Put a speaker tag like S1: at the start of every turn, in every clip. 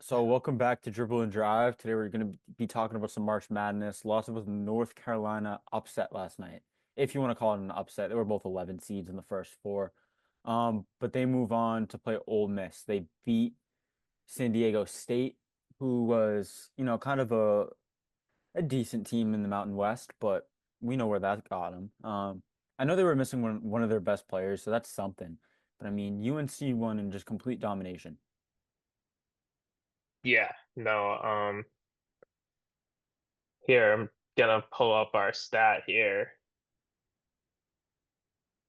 S1: So welcome back to Dribble and Drive. Today we're going to be talking about some March Madness. Lots of us North Carolina upset last night. If you want to call it an upset, they were both 11 seeds in the first four. But they move on to play Ole Miss. They beat San Diego State, who was, kind of a decent team in the Mountain West, but we know where that got them. I know they were missing one of their best players, so that's something. But I mean, UNC won in just complete domination.
S2: Yeah, no, here, I'm gonna pull up our stat here.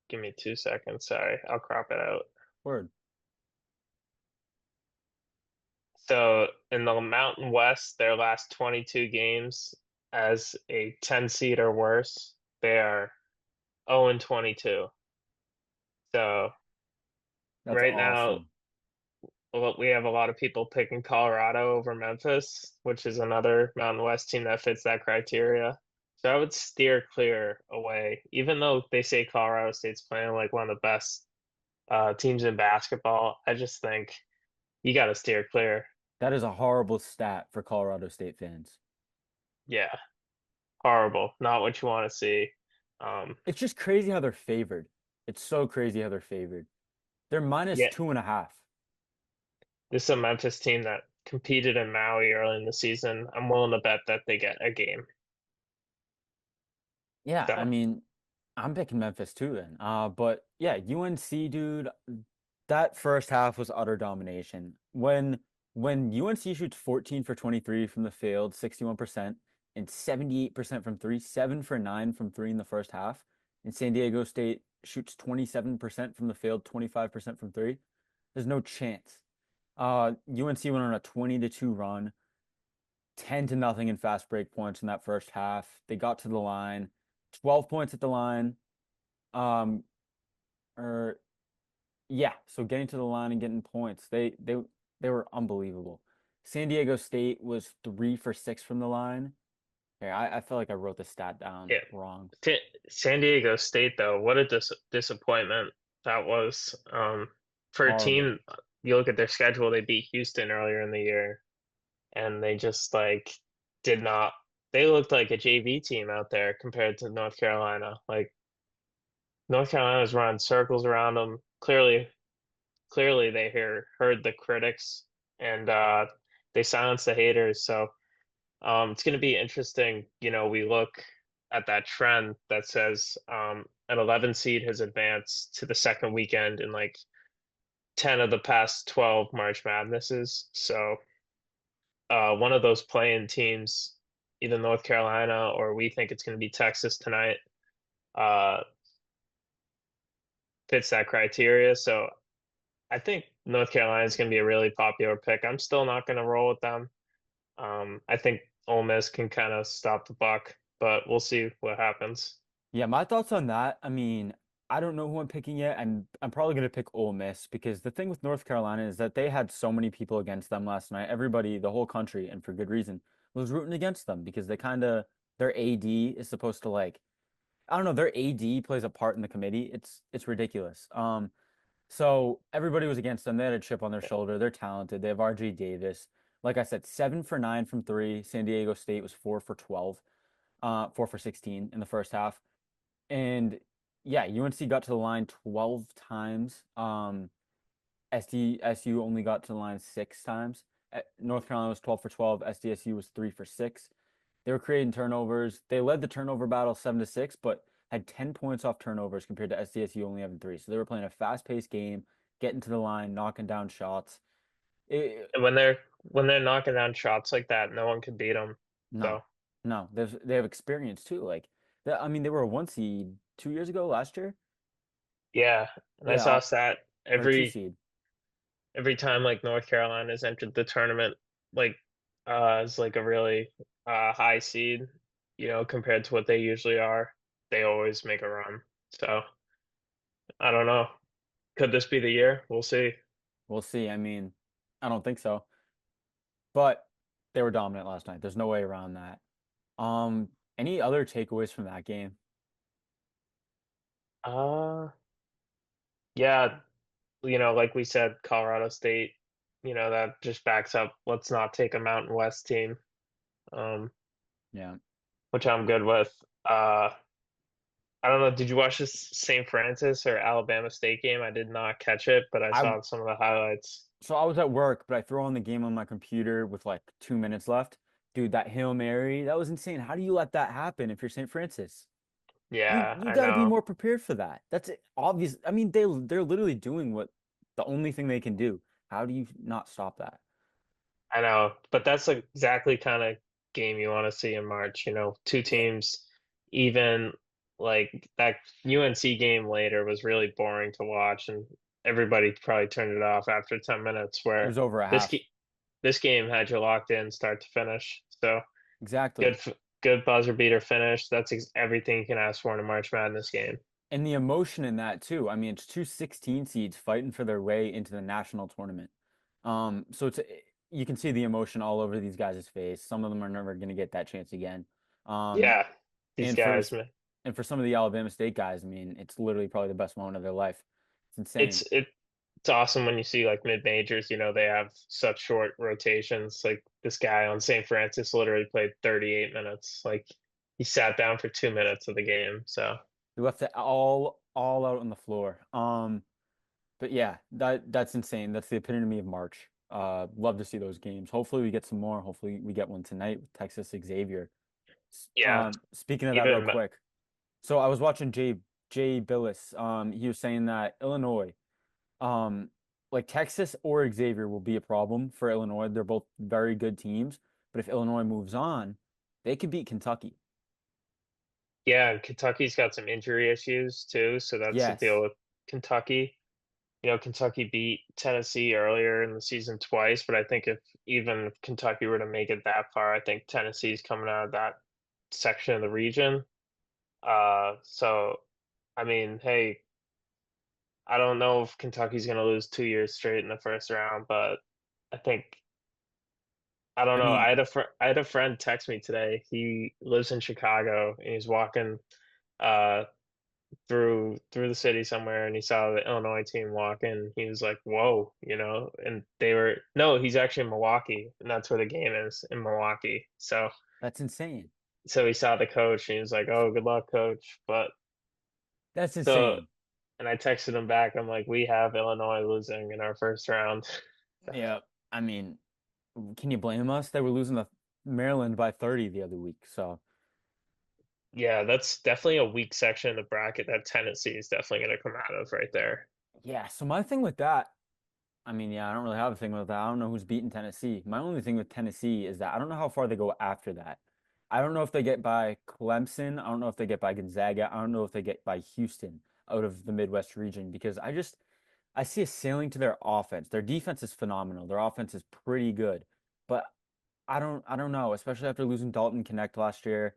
S2: Give me 2 seconds. Sorry, I'll crop it out.
S1: Word.
S2: So in the Mountain West, their last 22 games as a 10 seed or worse, they are 0 and 22. So
S1: That's
S2: right now,
S1: awesome.
S2: well, we have a lot of people picking Colorado over Memphis, which is another Mountain West team that fits that criteria. So I would steer clear away, even though they say Colorado State's playing like one of the best teams in basketball. I just think you got to steer clear.
S1: That is a horrible stat for Colorado State fans.
S2: Yeah, horrible. Not what you want to see. Um,
S1: It's just crazy how they're favored. It's so crazy how they're favored. They're minus
S2: yeah,
S1: 2.5.
S2: this is a Memphis team that competed in Maui early in the season. I'm willing to bet that they get a game.
S1: Yeah, I
S2: So
S1: mean, I'm picking Memphis too then. But yeah, UNC, dude, that first half was utter domination. When UNC shoots 14 for 23 from the field, 61%, and 78% from three, 7 for 9 from three in the first half, and San Diego State shoots 27% from the field, 25% from three, there's no chance. UNC went on a 20-2 run, 10 to nothing in fast break points in that first half. They got to the line, 12 points at the line. Um, or yeah, so getting to the line and getting points. They were unbelievable. San Diego State was 3 for 6 from the line. Okay, I feel like I wrote the stat down
S2: yeah,
S1: wrong.
S2: San Diego State though, what a disappointment that was. For a
S1: Horrible.
S2: team, you look at their schedule, they beat Houston earlier in the year, and they just like did not. They looked like a JV team out there compared to North Carolina. Like North Carolina's running circles around them. Clearly they heard the critics and they silenced the haters. So it's going to be interesting. We look at that trend that says an 11 seed has advanced to the second weekend in like 10 of the past 12 March Madnesses. So one of those playing teams, either North Carolina or we think it's going to be Texas tonight, uh, fits that criteria. So I think North Carolina is going to be a really popular pick. I'm still not going to roll with them. I think Ole Miss can kind of stop the buck, but we'll see what happens.
S1: Yeah, my thoughts on that. I mean, I don't know who I'm picking yet, and I'm probably going to pick Ole Miss because the thing with North Carolina is that they had so many people against them last night. Everybody, the whole country, and for good reason, was rooting against them because they kind of their AD is supposed to like I don't know, their AD plays a part in the committee. It's ridiculous. So everybody was against them. They had a chip on their shoulder. They're talented. They have RJ Davis. Like I said, 7 for 9 from three. San Diego State was 4 for 12, 4 for 16 in the first half. And yeah, UNC got to the line 12 times. SDSU only got to the line 6 times. North Carolina was 12 for 12. SDSU was 3 for 6. They were creating turnovers. They led the turnover battle 7-6, but had 10 points off turnovers compared to SDSU only having three. So they were playing a fast-paced game, getting to the line, knocking down shots. It,
S2: And when they're knocking down shots like that, no one can beat them.
S1: no,
S2: So
S1: no, they have experience too. Like, I mean, they were a 1 seed 2 years ago, last year.
S2: yeah, and I
S1: Yeah,
S2: saw stat
S1: or a two
S2: every
S1: seed.
S2: every time like North Carolina has entered the tournament, like as like a really high seed, compared to what they usually are, they always make a run. So I don't know. Could this be the year? We'll see.
S1: We'll see. I mean, I don't think so, but they were dominant last night. There's no way around that. Any other takeaways from that game?
S2: Uh, yeah, like we said, Colorado State that just backs up let's not take a Mountain West team, um,
S1: Yeah.
S2: which I'm good with. Uh, I don't know. Did you watch this St. Francis or Alabama State game? I did not catch it, but I
S1: I
S2: saw some of the highlights.
S1: so I was at work, but I throw on the game on my computer with like 2 minutes left. Dude, that Hail Mary, that was insane. How do you let that happen if you're St. Francis? You
S2: Yeah,
S1: you
S2: I
S1: got to be
S2: know.
S1: more prepared for that. That's obvious. I mean, they're literally doing what the only thing they can do. How do you not stop that?
S2: I know, but that's exactly kind of game you want to see in March. Two
S1: Yeah,
S2: teams, even like that UNC game later was really boring to watch, and everybody probably turned it off after 10 minutes.
S1: it
S2: Where
S1: was over a
S2: this
S1: half.
S2: ge this game had you locked in start to finish. So
S1: Exactly.
S2: good buzzer beater finish. That's ex everything you can ask for in a March Madness game.
S1: And the emotion in that too. I mean, it's two 16 seeds fighting for their way into the national tournament. So you can see the emotion all over these guys' face. Some of them are never going to get that chance again. Um,
S2: Yeah, these
S1: and for
S2: guys, man.
S1: and for some of the Alabama State guys, I mean, it's literally probably the best moment of their life. It's insane.
S2: It's it it's awesome when you see like mid majors, they have such short rotations. Like this guy on St. Francis literally played 38 minutes. Like he sat down for 2 minutes of the game. So
S1: They left it all out on the floor. But yeah, that's insane. That's the epitome of March. Love to see those games. Hopefully we get some more. Hopefully we get one tonight with Texas Xavier.
S2: yeah,
S1: Speaking of that real
S2: even
S1: quick. So I was watching Jay Billis. He was saying that Illinois, um, like Texas or Xavier will be a problem for Illinois. They're both very good teams, but if Illinois moves on, they could beat Kentucky.
S2: yeah, and Kentucky's got some injury issues too. So that's the deal
S1: Yes,
S2: with Kentucky. Kentucky beat Tennessee earlier in the season twice, but I think if Kentucky were to make it that far, I think Tennessee's coming out of that section of the region. So I mean, hey, I don't know if Kentucky's going to lose 2 years straight in the first round, but I think I don't
S1: I
S2: know.
S1: mean
S2: I had a friend text me today. He lives in Chicago and he's walking uh through the city somewhere and he saw the Illinois team walking. He was like, "Whoa," and they were no, he's actually in Milwaukee and that's where the game is in Milwaukee.
S1: that's insane.
S2: So he saw the coach and he was like, "Oh, good luck, coach." But
S1: That's
S2: so
S1: insane.
S2: and I texted him back. I'm like, "We have Illinois losing in our first round."
S1: Yeah, I mean, can you blame us? They were losing to Maryland by 30 the other week. So
S2: Yeah, that's definitely a weak section of the bracket that Tennessee is definitely going to come out of right there.
S1: yeah, so my thing with that, I mean, yeah, I don't really have a thing with that. I don't know who's beating Tennessee. My only thing with Tennessee is that I don't know how far they go after that. I don't know if they get by Clemson. I don't know if they get by Gonzaga. I don't know if they get by Houston out of the Midwest region because I see a ceiling to their offense. Their defense is phenomenal. Their offense is pretty good. But I don't know, especially after losing Dalton Connect last year.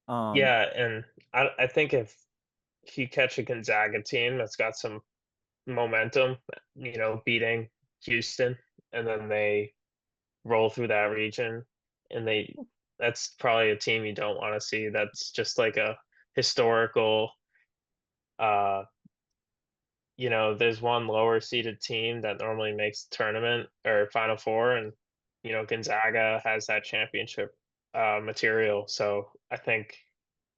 S1: Um,
S2: Yeah, and I think if you catch a Gonzaga team that's got some momentum, beating Houston, and then they roll through that region, and that's probably a team you don't want to see. That's just like a historical uh there's one lower seeded team that normally makes the tournament or Final Four, and Gonzaga has that championship material. So I think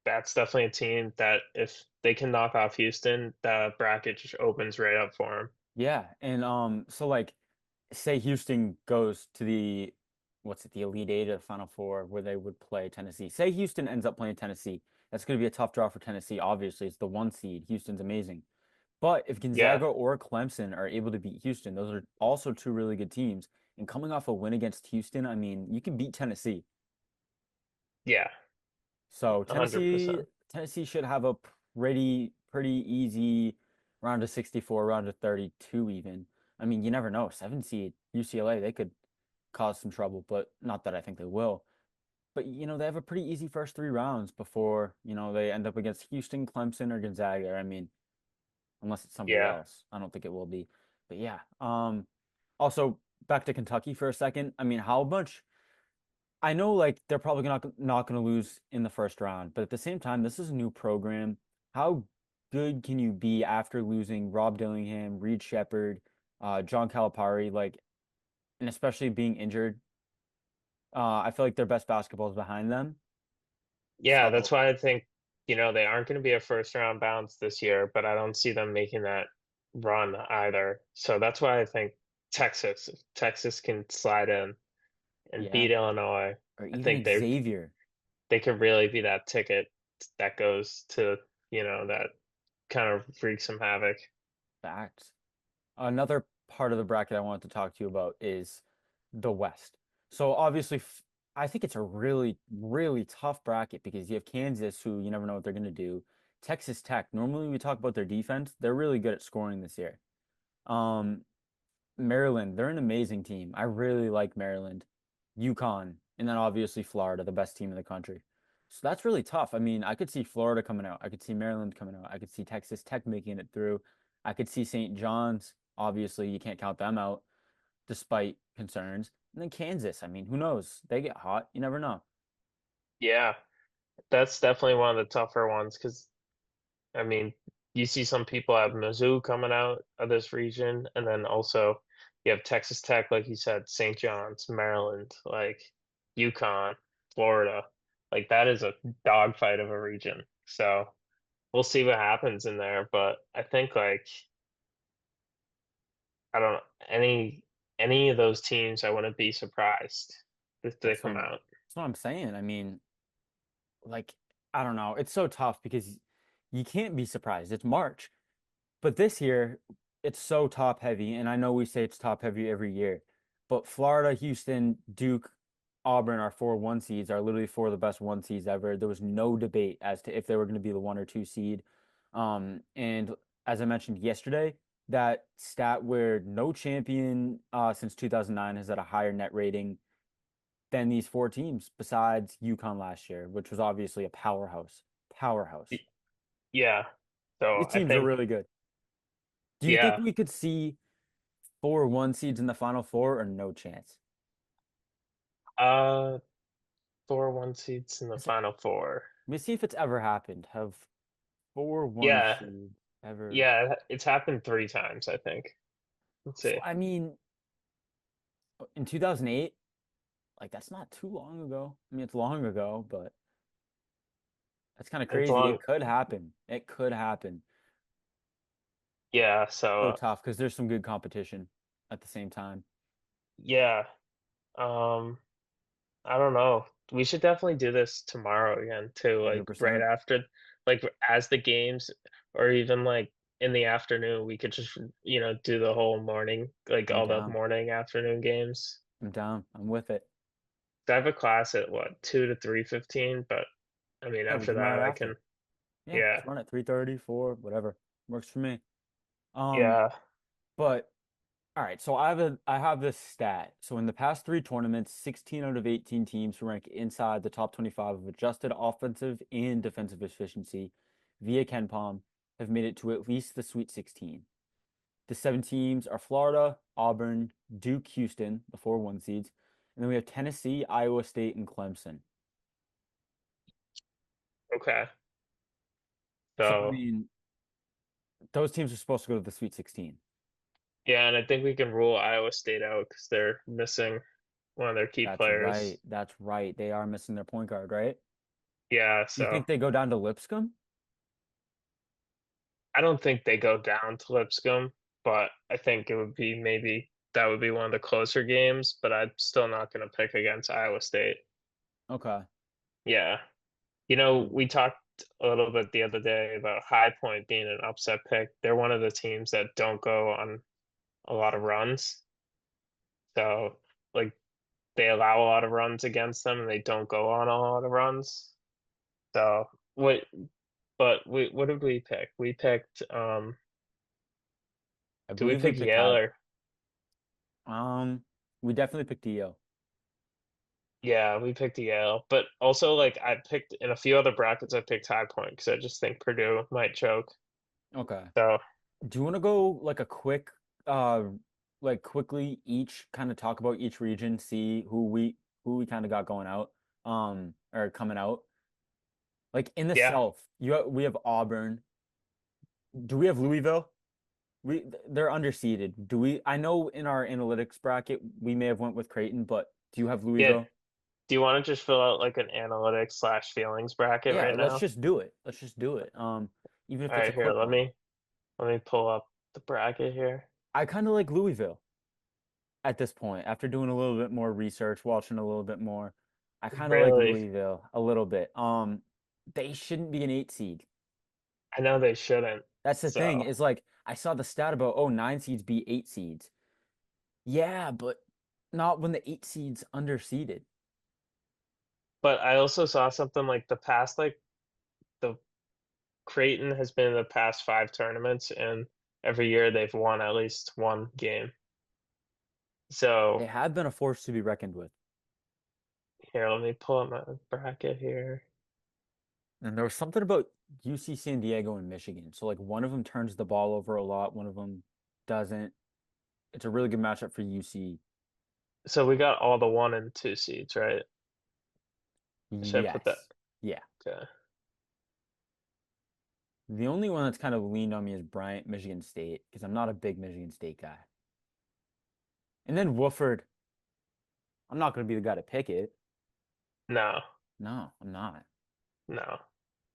S2: that's definitely a team that if they can knock off Houston, the bracket just opens right up for them.
S1: yeah, and so like say Houston goes to the what's it, the Elite Eight or the Final Four where they would play Tennessee. Say Houston ends up playing Tennessee. That's going to be a tough draw for Tennessee. Obviously, it's the one seed. Houston's amazing. But if
S2: Yeah,
S1: Gonzaga or Clemson are able to beat Houston, those are also two really good teams. And coming off a win against Houston, I mean, you can beat Tennessee.
S2: yeah,
S1: So
S2: 100%.
S1: Tennessee should have a pretty easy round of 64, round of 32 even. I mean, you never know. Seven seed UCLA, they could cause some trouble, but not that I think they will. But they have a pretty easy first three rounds before, they end up against Houston, Clemson, or Gonzaga. I mean, unless it's somebody
S2: Yeah,
S1: else. I don't think it will be. But yeah. Also back to Kentucky for a second. I mean, how much I know like they're probably not going to lose in the first round, but at the same time, this is a new program. How good can you be after losing Rob Dillingham, Reed Shepherd, John Calipari? Like and especially being injured, I feel like their best basketball is behind them.
S2: Yeah, that's
S1: So
S2: why I think, they aren't going to be a first round bounce this year, but I don't see them making that run either. So that's why I think if Texas can slide in and
S1: yeah,
S2: beat Illinois,
S1: or
S2: I
S1: even
S2: think
S1: Xavier.
S2: they could really be that ticket that goes to, that kind of wreaks some havoc.
S1: Facts. Another part of the bracket I wanted to talk to you about is the West. So obviously, I think it's a really, really tough bracket because you have Kansas, who you never know what they're going to do. Texas Tech. Normally, we talk about their defense. They're really good at scoring this year. Um, Maryland, they're an amazing team. I really like Maryland. UConn, and then obviously Florida, the best team in the country. So that's really tough. I mean, I could see Florida coming out. I could see Maryland coming out. I could see Texas Tech making it through. I could see St. John's. Obviously, you can't count them out despite concerns. And then Kansas. I mean, who knows? They get hot. You never know.
S2: Yeah, that's definitely one of the tougher ones because I mean, you see some people have Mizzou coming out of this region, and then also you have Texas Tech, like you said, St. John's, Maryland, like UConn, Florida. Like that is a dogfight of a region. So we'll see what happens in there. But I think like I don't know any of those teams, I wouldn't be surprised if they
S1: That's
S2: come out.
S1: what I'm saying. I mean, like, I don't know. It's so tough because you can't be surprised. It's March. But this year, it's so top heavy, and I know we say it's top heavy every year, but Florida, Houston, Duke, Auburn, our 4 1 seeds are literally four of the best 1 seeds ever. There was no debate as to if they were going to be the 1 or 2 seed. And as I mentioned yesterday, that stat where no champion since 2009 has had a higher net rating than these 4 teams, besides UConn last year, which was obviously a powerhouse. Powerhouse.
S2: Y- Yeah. So
S1: These
S2: I
S1: teams are
S2: think,
S1: really good. Do you think
S2: yeah,
S1: we could see 4 1 seeds in the final four or no chance?
S2: uh, 4 1 seeds in the
S1: Is it,
S2: final four.
S1: let me see if it's ever happened. Have four one
S2: Yeah,
S1: seeds ever?
S2: yeah, it's happened 3 times, I think. Let's
S1: So
S2: see.
S1: I mean, in 2008, like that's not too long ago. I mean, it's long ago, but that's kind of
S2: It's
S1: crazy.
S2: long.
S1: It could happen. It could happen.
S2: Yeah,
S1: So
S2: so
S1: tough because there's some good competition at the same time.
S2: yeah. Um, I don't know. We should definitely do this tomorrow again too, like right
S1: 100%.
S2: after, like as the games, or even like in the afternoon, we could just, do the whole morning, like
S1: I'm
S2: all the
S1: down.
S2: morning afternoon games.
S1: I'm down. I'm with it.
S2: I have a class at what, 2 to 3:15, but I mean
S1: Yeah, we
S2: after
S1: can run
S2: that
S1: it
S2: I
S1: after.
S2: can,
S1: Yeah,
S2: yeah,
S1: let's run at 3:30, 4, whatever. Works for me. Um,
S2: yeah,
S1: but all right, so I have this stat. So in the past 3 tournaments, 16 out of 18 teams who rank inside the top 25 of adjusted offensive and defensive efficiency via Ken Palm have made it to at least the Sweet 16. The 7 teams are Florida, Auburn, Duke, Houston, the 4 1 seeds, and then we have Tennessee, Iowa State, and Clemson.
S2: okay.
S1: So I
S2: So
S1: mean, those teams are supposed to go to the Sweet 16.
S2: yeah, and I think we can rule Iowa State out because they're missing one of their key
S1: That's right.
S2: players.
S1: That's right. They are missing their point guard, right?
S2: Yeah,
S1: You
S2: so
S1: think they go down to Lipscomb?
S2: I don't think they go down to Lipscomb, but I think it would be maybe that would be one of the closer games, but I'm still not going to pick against Iowa State.
S1: Okay.
S2: Yeah.
S1: Mm,
S2: We talked a little bit the other day about High Point being an upset pick. They're one of the teams that don't go on a lot of runs. So, like, they allow a lot of runs against them and they don't go on a lot of runs. So, what did we pick? We picked,
S1: I
S2: did we
S1: believe we
S2: pick
S1: picked
S2: Yale
S1: high.
S2: or?
S1: We definitely picked EO.
S2: Yeah, we picked Yale, but also like I picked in a few other brackets, I picked High Point because I just think Purdue might choke.
S1: Okay.
S2: So
S1: Do you want to go like a quick, uh, like quickly each kind of talk about each region, see who we kind of got going out, or coming out. Like in the
S2: yeah,
S1: South, we have Auburn. Do we have Louisville? they're underseeded. Do we? I know in our analytics bracket we may have went with Creighton, but do you have
S2: Yeah,
S1: Louisville?
S2: do you want to just fill out like an analytics slash feelings bracket
S1: Yeah,
S2: right
S1: let's
S2: now?
S1: just do it. Let's just do it. Even
S2: All
S1: if it's a
S2: right, here,
S1: quick one.
S2: let me pull up the bracket here.
S1: I kind of like Louisville at this point. After doing a little bit more research, watching a little bit more, I kind of like
S2: Really,
S1: Louisville a little bit. They shouldn't be an 8 seed.
S2: I know they shouldn't.
S1: That's the thing,
S2: So,
S1: is like I saw the stat about, oh, 9 seeds beat 8 seeds. Yeah, but not when the 8 seeds underseeded.
S2: but I also saw something like the past, like the Creighton has been in the past five tournaments, and every year they've won at least one game.
S1: They
S2: So
S1: have been a force to be reckoned with.
S2: here, let me pull up my bracket here.
S1: And there was something about UC San Diego and Michigan. So like one of them turns the ball over a lot, one of them doesn't. It's a really good matchup for UC.
S2: So we got all the one and two seeds, right? Should I put that?
S1: Yes. Yeah.
S2: Okay.
S1: The only one that's kind of leaned on me is Bryant, Michigan State, because I'm not a big Michigan State guy. And then Wooford, I'm not going to be the guy to pick it.
S2: No,
S1: No, I'm not.
S2: no.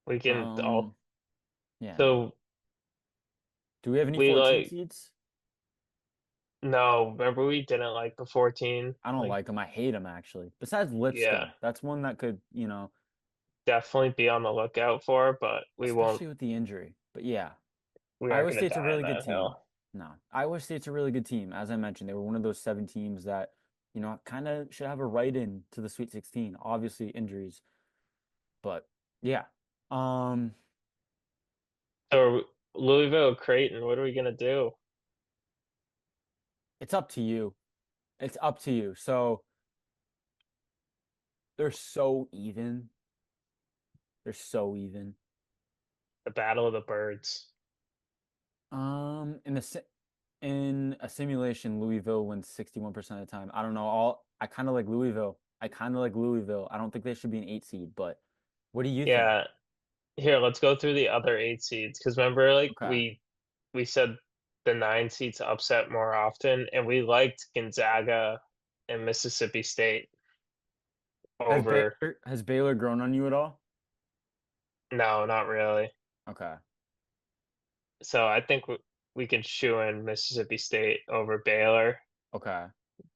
S2: We can
S1: Um,
S2: all.
S1: yeah, no.
S2: So
S1: Do we have any
S2: we
S1: 14
S2: like,
S1: seeds?
S2: no, remember we didn't like the 14?
S1: I don't
S2: Like,
S1: like them. I hate them actually. Besides
S2: yeah,
S1: Lipscomb, that's one that could,
S2: definitely be on the lookout for, but we won't,
S1: especially with the injury. But yeah,
S2: we aren't
S1: Iowa
S2: going to
S1: State's a
S2: die on
S1: really good
S2: that
S1: team.
S2: hill.
S1: No, Iowa State's a really good team. As I mentioned, they were one of those 7 teams that, kind of should have a right in to the Sweet 16. Obviously, injuries, but yeah. Um,
S2: So Louisville, Creighton, what are we going to do?
S1: it's up to you. It's up to you. So they're so even. They're so even.
S2: The Battle of the Birds.
S1: In in a simulation, Louisville wins 61% of the time. I don't know. I kind of like Louisville. I kind of like Louisville. I don't think they should be an 8 seed, but what do you think?
S2: Yeah, here, let's go through the other eight seeds. Because remember, like
S1: Okay.
S2: we said the nine seeds upset more often, and we liked Gonzaga and Mississippi State over.
S1: Has Baylor grown on you at all?
S2: No, not really.
S1: Okay.
S2: So I think we can shoe in Mississippi State over Baylor
S1: Okay.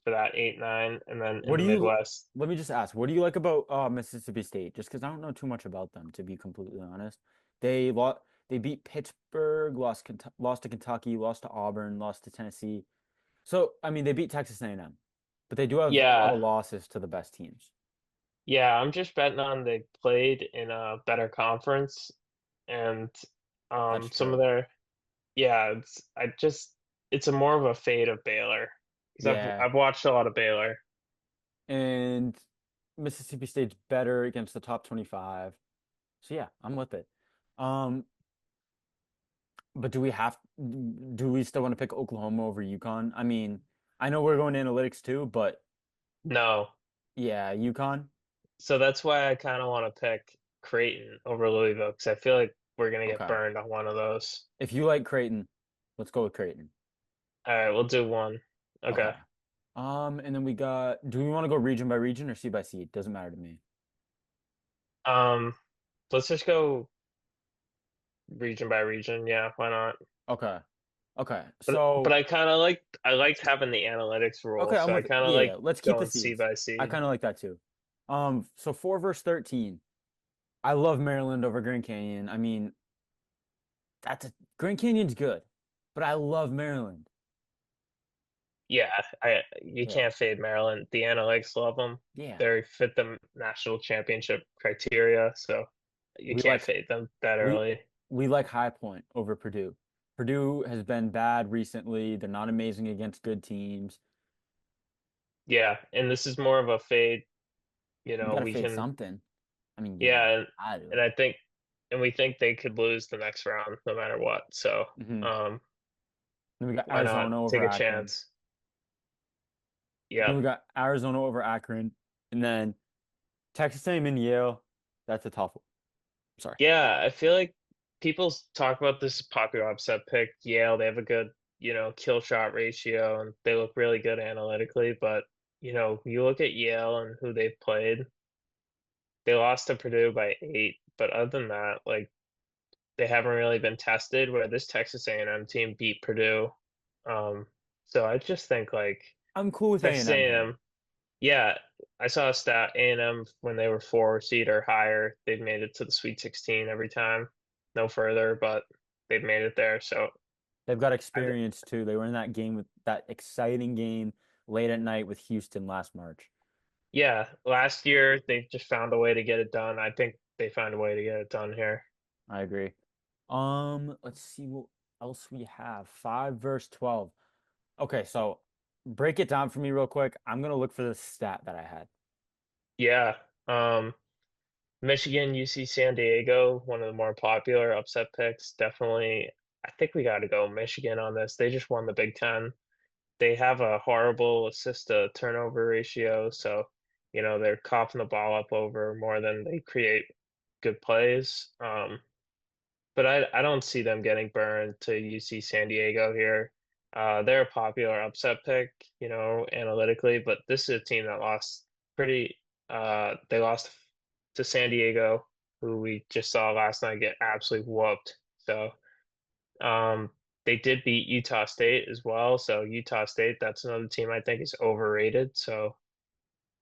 S2: for that 8-9, and then in
S1: What
S2: the
S1: do you
S2: Midwest.
S1: Let me just ask, what do you like about Mississippi State? Just because I don't know too much about them, to be completely honest. They beat Pittsburgh, lost to Kentucky, lost to Auburn, lost to Tennessee. So, I mean, they beat Texas A&M, but they do have a lot
S2: Yeah,
S1: of losses to the best teams.
S2: yeah, I'm just betting on they played in a better conference, and
S1: That's
S2: some of
S1: true.
S2: their, yeah, it's a more of a fade of Baylor because
S1: Yeah.
S2: I've watched a lot of Baylor.
S1: And Mississippi State's better against the top 25. So yeah, I'm with it. Um, but do we still want to pick Oklahoma over UConn? I mean, I know we're going to analytics too, but
S2: No,
S1: yeah, UConn.
S2: so that's why I kind of want to pick Creighton over Louisville because I feel like we're gonna get
S1: Okay.
S2: burned on one of those.
S1: If you like Creighton, let's go with Creighton.
S2: All right, we'll do one. Okay.
S1: Okay. And then do we want to go region by region or seed by seed? Doesn't matter to me.
S2: Um, let's just go region by region. Yeah, why not?
S1: Okay. Okay.
S2: But
S1: So,
S2: I liked having the analytics rule,
S1: okay, I'm
S2: so I
S1: with
S2: kind of
S1: yeah,
S2: like
S1: let's keep the
S2: going seed
S1: seeds.
S2: by
S1: I
S2: seed.
S1: kind of like that too. So 4 versus 13. I love Maryland over Grand Canyon. I mean, Grand Canyon's good, but I love Maryland.
S2: Yeah, I you
S1: Yeah.
S2: can't fade Maryland. The analytics love them.
S1: Yeah.
S2: They fit the national championship criteria, so you
S1: We
S2: can't
S1: like
S2: fade them that
S1: we
S2: early.
S1: we like High Point over Purdue. Purdue has been bad recently. They're not amazing against good teams.
S2: Yeah, and this is more of a fade. You
S1: We
S2: know,
S1: gotta
S2: we
S1: fade
S2: can.
S1: something. I mean, yeah,
S2: Yeah,
S1: I
S2: and
S1: do.
S2: I think, and we think they could lose the next round no matter what. So,
S1: Hmm.
S2: um,
S1: Then we got
S2: why not
S1: Arizona over
S2: take a
S1: Akron.
S2: chance?
S1: Then
S2: Yep.
S1: we got Arizona over Akron, and then Texas A&M and Yale. That's a tough one. Sorry.
S2: Yeah, I feel like people talk about this popular upset pick. Yale, they have a good kill shot ratio, and they look really good analytically. But, you look at Yale and who they've played, they lost to Purdue by 8. But other than that, like, they haven't really been tested, where this Texas A&M team beat Purdue. Um, so I just think like
S1: I'm cool with
S2: Texas
S1: A&M here.
S2: A&M, yeah, I saw a stat A&M when they were 4 seed or higher, they've made it to the Sweet 16 every time. No further, but they've made it there. So
S1: They've got
S2: I th
S1: experience too. They were in that game with that exciting game late at night with Houston last March.
S2: yeah, last year they just found a way to get it done. I think they found a way to get it done here.
S1: I agree. Let's see what else we have. 5 verse 12. Okay, so break it down for me real quick. I'm gonna look for the stat that I had.
S2: Yeah. Michigan, UC San Diego, one of the more popular upset picks. Definitely, I think we got to go Michigan on this. They just won the Big Ten. They have a horrible assist to turnover ratio, so they're coughing the ball up over more than they create good plays. But I don't see them getting burned to UC San Diego here. They're a popular upset pick, analytically, but this is a team that lost pretty. They lost to San Diego, who we just saw last night get absolutely whooped. So um, they did beat Utah State as well. So Utah State, that's another team I think is overrated. So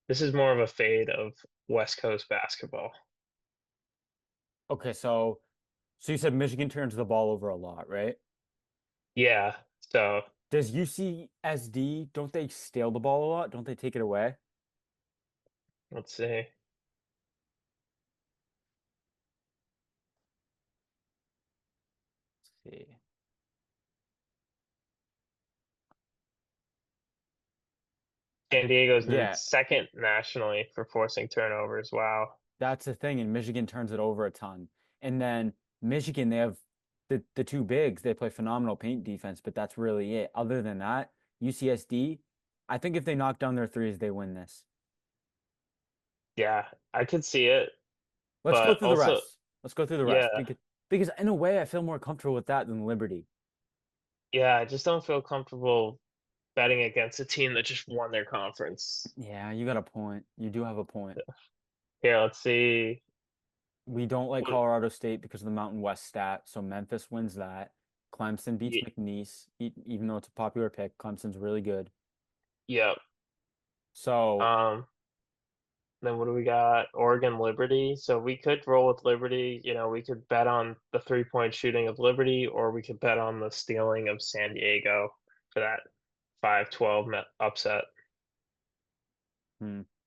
S2: this is more of a fade of West Coast basketball.
S1: Okay, so you said Michigan turns the ball over a lot, right?
S2: Yeah. So
S1: Does UCSD, don't they steal the ball a lot? Don't they take it away?
S2: let's see.
S1: Let's see.
S2: San Diego's
S1: Yeah,
S2: second nationally for forcing turnovers. Wow.
S1: that's the thing, and Michigan turns it over a ton. And then Michigan, they have the two bigs. They play phenomenal paint defense, but that's really it. Other than that, UCSD, I think if they knock down their threes, they win this.
S2: Yeah, I could see it,
S1: Let's go
S2: but
S1: through the
S2: also,
S1: rest. Let's go through the
S2: yeah,
S1: rest because in a way, I feel more comfortable with that than Liberty.
S2: yeah, I just don't feel comfortable betting against a team that just won their conference.
S1: Yeah, you got a point. You do have a point.
S2: Here, let's see.
S1: We don't like
S2: What,
S1: Colorado State because of the Mountain West stat, so Memphis wins that. Clemson beats
S2: y-
S1: McNeese, even though it's a popular pick. Clemson's really good.
S2: yeah.
S1: So,
S2: Um, then what do we got? Oregon Liberty. So we could roll with Liberty. We could bet on the 3-point shooting of Liberty, or we could bet on the stealing of San Diego for that 5-12 upset.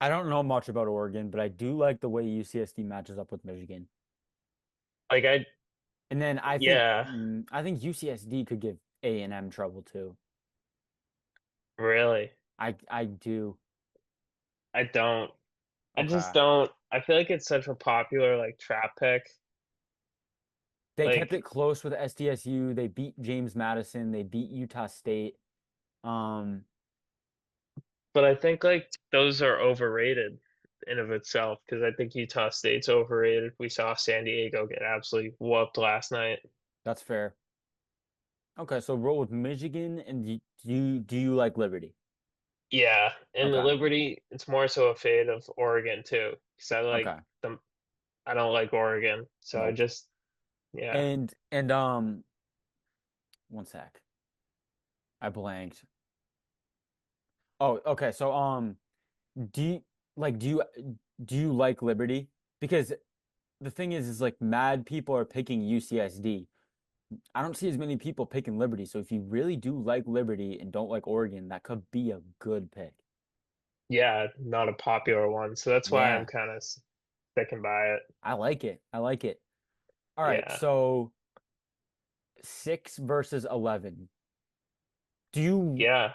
S1: I don't know much about Oregon, but I do like the way UCSD matches up with Michigan.
S2: Like
S1: And then
S2: yeah,
S1: I think UCSD could give A&M trouble too.
S2: really.
S1: I do.
S2: I don't. I just
S1: Okay.
S2: don't. I feel like it's such a popular like trap pick.
S1: They kept it
S2: Like,
S1: close with SDSU. They beat James Madison. They beat Utah State. Um,
S2: but I think like those are overrated in of itself because I think Utah State's overrated. We saw San Diego get absolutely whooped last night.
S1: that's fair. Okay, so roll with Michigan, and do you like Liberty?
S2: Yeah, in the
S1: Okay,
S2: Liberty, it's more so a fade of Oregon too because I like
S1: okay,
S2: them. I don't like Oregon, so I
S1: nope.
S2: just yeah.
S1: And one sec, I blanked. Oh, okay. So do you like do you like Liberty? Because the thing is like mad people are picking UCSD. I don't see as many people picking Liberty. So if you really do like Liberty and don't like Oregon, that could be a good pick.
S2: Yeah, not a popular one, so that's why I'm
S1: Yeah,
S2: kind of sticking by it.
S1: I like it. I like it. All right,
S2: Yeah,
S1: so 6 versus 11. Do you
S2: yeah.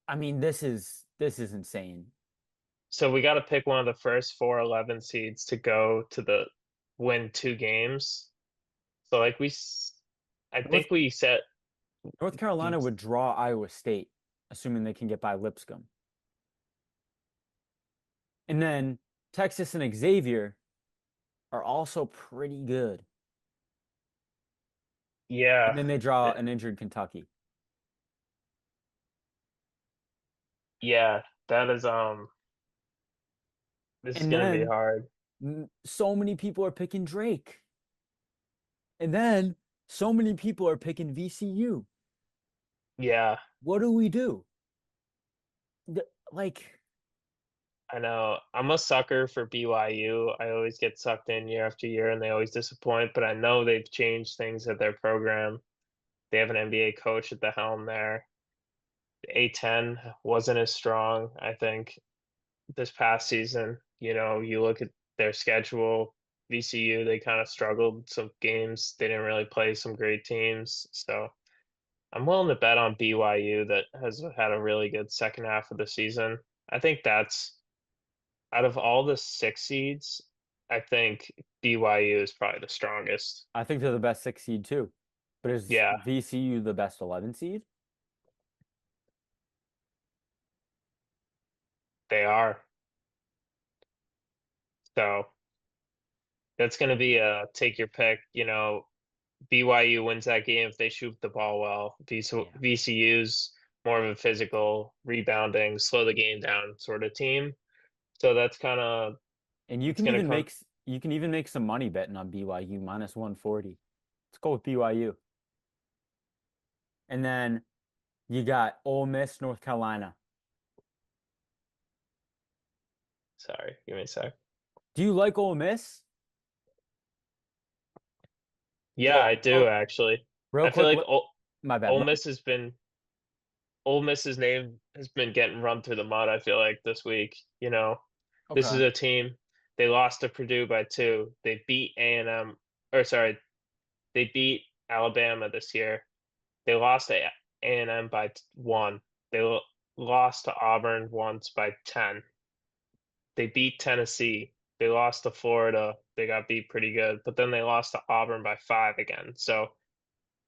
S1: I mean this is insane.
S2: So we got to pick one of the first 4 11 seeds to go to the win 2 games. So like I
S1: North
S2: think we set.
S1: North Carolina would draw Iowa State, assuming they can get by Lipscomb. And then Texas and Xavier are also pretty good.
S2: Yeah,
S1: And then they draw an injured Kentucky.
S2: Yeah, that is this is
S1: And
S2: gonna be
S1: then
S2: hard.
S1: so many people are picking Drake. And then so many people are picking VCU.
S2: Yeah,
S1: What do we do? Like,
S2: I know. I'm a sucker for BYU. I always get sucked in year after year and they always disappoint, but I know they've changed things at their program. They have an NBA coach at the helm there. The A10 wasn't as strong, I think, this past season. You know, you look at their schedule, VCU, they kind of struggled some games. They didn't really play some great teams. So I'm willing to bet on BYU that has had a really good second half of the season. I think that's out of all the six seeds, I think BYU is probably the strongest.
S1: I think they're the best six seed too. But is
S2: Yeah,
S1: VCU the best 11 seed?
S2: they are. So that's going to be a take your pick. You know, BYU wins that game if they shoot the ball well.
S1: Yeah.
S2: VCU's more of a physical, rebounding, slow the game down sort of team. So that's kind of
S1: And
S2: it's going to come.
S1: you can even make some money betting on BYU minus 140. Let's go with BYU. And then you got Ole Miss, North Carolina.
S2: Sorry, give me a sec.
S1: Do you like Ole Miss?
S2: Yeah,
S1: Well,
S2: I do actually.
S1: real
S2: I feel
S1: quick,
S2: like
S1: my bad.
S2: Ole Miss has been Ole Miss's name has been getting run through the mud, I feel like this week. You know, this is
S1: Okay.
S2: a team. They lost to Purdue by two. They beat A&M, or sorry, they beat Alabama this year. They lost to A&M by one. They lost to Auburn once by 10. They beat Tennessee. They lost to Florida. They got beat pretty good, but then they lost to Auburn by five again. So,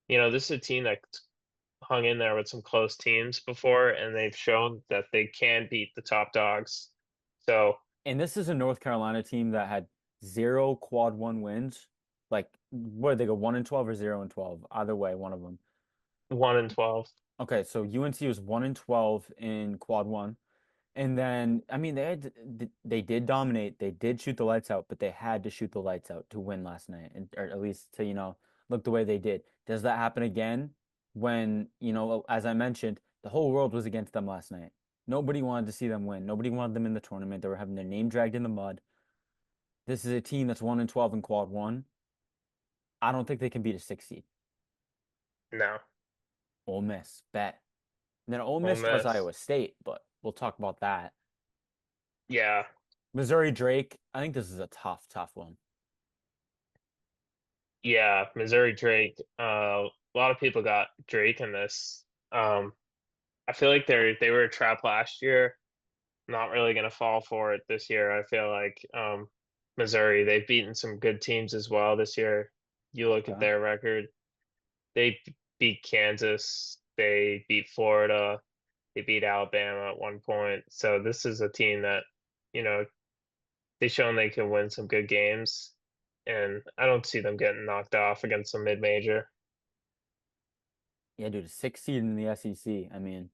S2: you know, this is a team that hung in there with some close teams before, and they've shown that they can beat the top dogs. So
S1: And this is a North Carolina team that had zero quad one wins. Like, where they go 1-12 or 0-12? Either way, one of them.
S2: 1-12.
S1: Okay, so UNC was 1-12 in quad one. And then, I mean, they did dominate. They did shoot the lights out, but they had to shoot the lights out to win last night, and or at least to, look the way they did. Does that happen again when, as I mentioned, the whole world was against them last night? Nobody wanted to see them win. Nobody wanted them in the tournament. They were having their name dragged in the mud. This is a team that's 1-12 in quad one. I don't think they can beat a six seed.
S2: No,
S1: Ole Miss, bet. And then Ole
S2: Ole
S1: Miss still has
S2: Miss.
S1: Iowa State, but we'll talk about that.
S2: Yeah,
S1: Missouri Drake, I think this is a tough, tough one.
S2: yeah. Missouri Drake. A lot of people got Drake in this. I feel like they were a trap last year. Not really gonna fall for it this year. I feel like Missouri, they've beaten some good teams as well this year. You look at
S1: Okay.
S2: their record, they beat Kansas, they beat Florida, they beat Alabama at one point. So this is a team that, you know, they've shown they can win some good games, and I don't see them getting knocked off against some mid-major.
S1: Yeah, dude, a six seed in the SEC. I mean,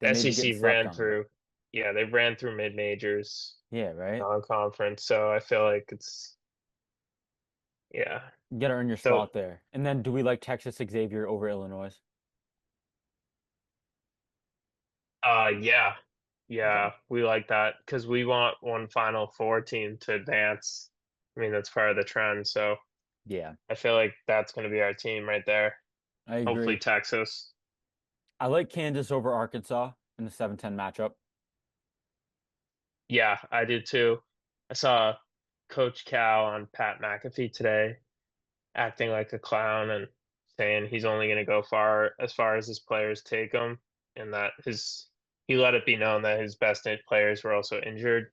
S1: they may be getting
S2: SEC
S1: slept
S2: ran
S1: on, but
S2: through, yeah, they ran through mid-majors,
S1: yeah, right?
S2: non-conference. So I feel like yeah.
S1: You gotta earn your
S2: So
S1: spot there. And then do we like Texas Xavier over Illinois?
S2: Yeah,
S1: Okay.
S2: yeah, we like that because we want one Final Four team to advance. I mean, that's part of the trend. So
S1: Yeah,
S2: I feel like that's going to be our team right there.
S1: I
S2: Hopefully,
S1: agree.
S2: Texas.
S1: I like Kansas over Arkansas in the 7-10 matchup.
S2: Yeah, I did too. I saw Coach Cal on Pat McAfee today acting like a clown and saying he's only going to go far as his players take him, and that his he let it be known that his best players were also injured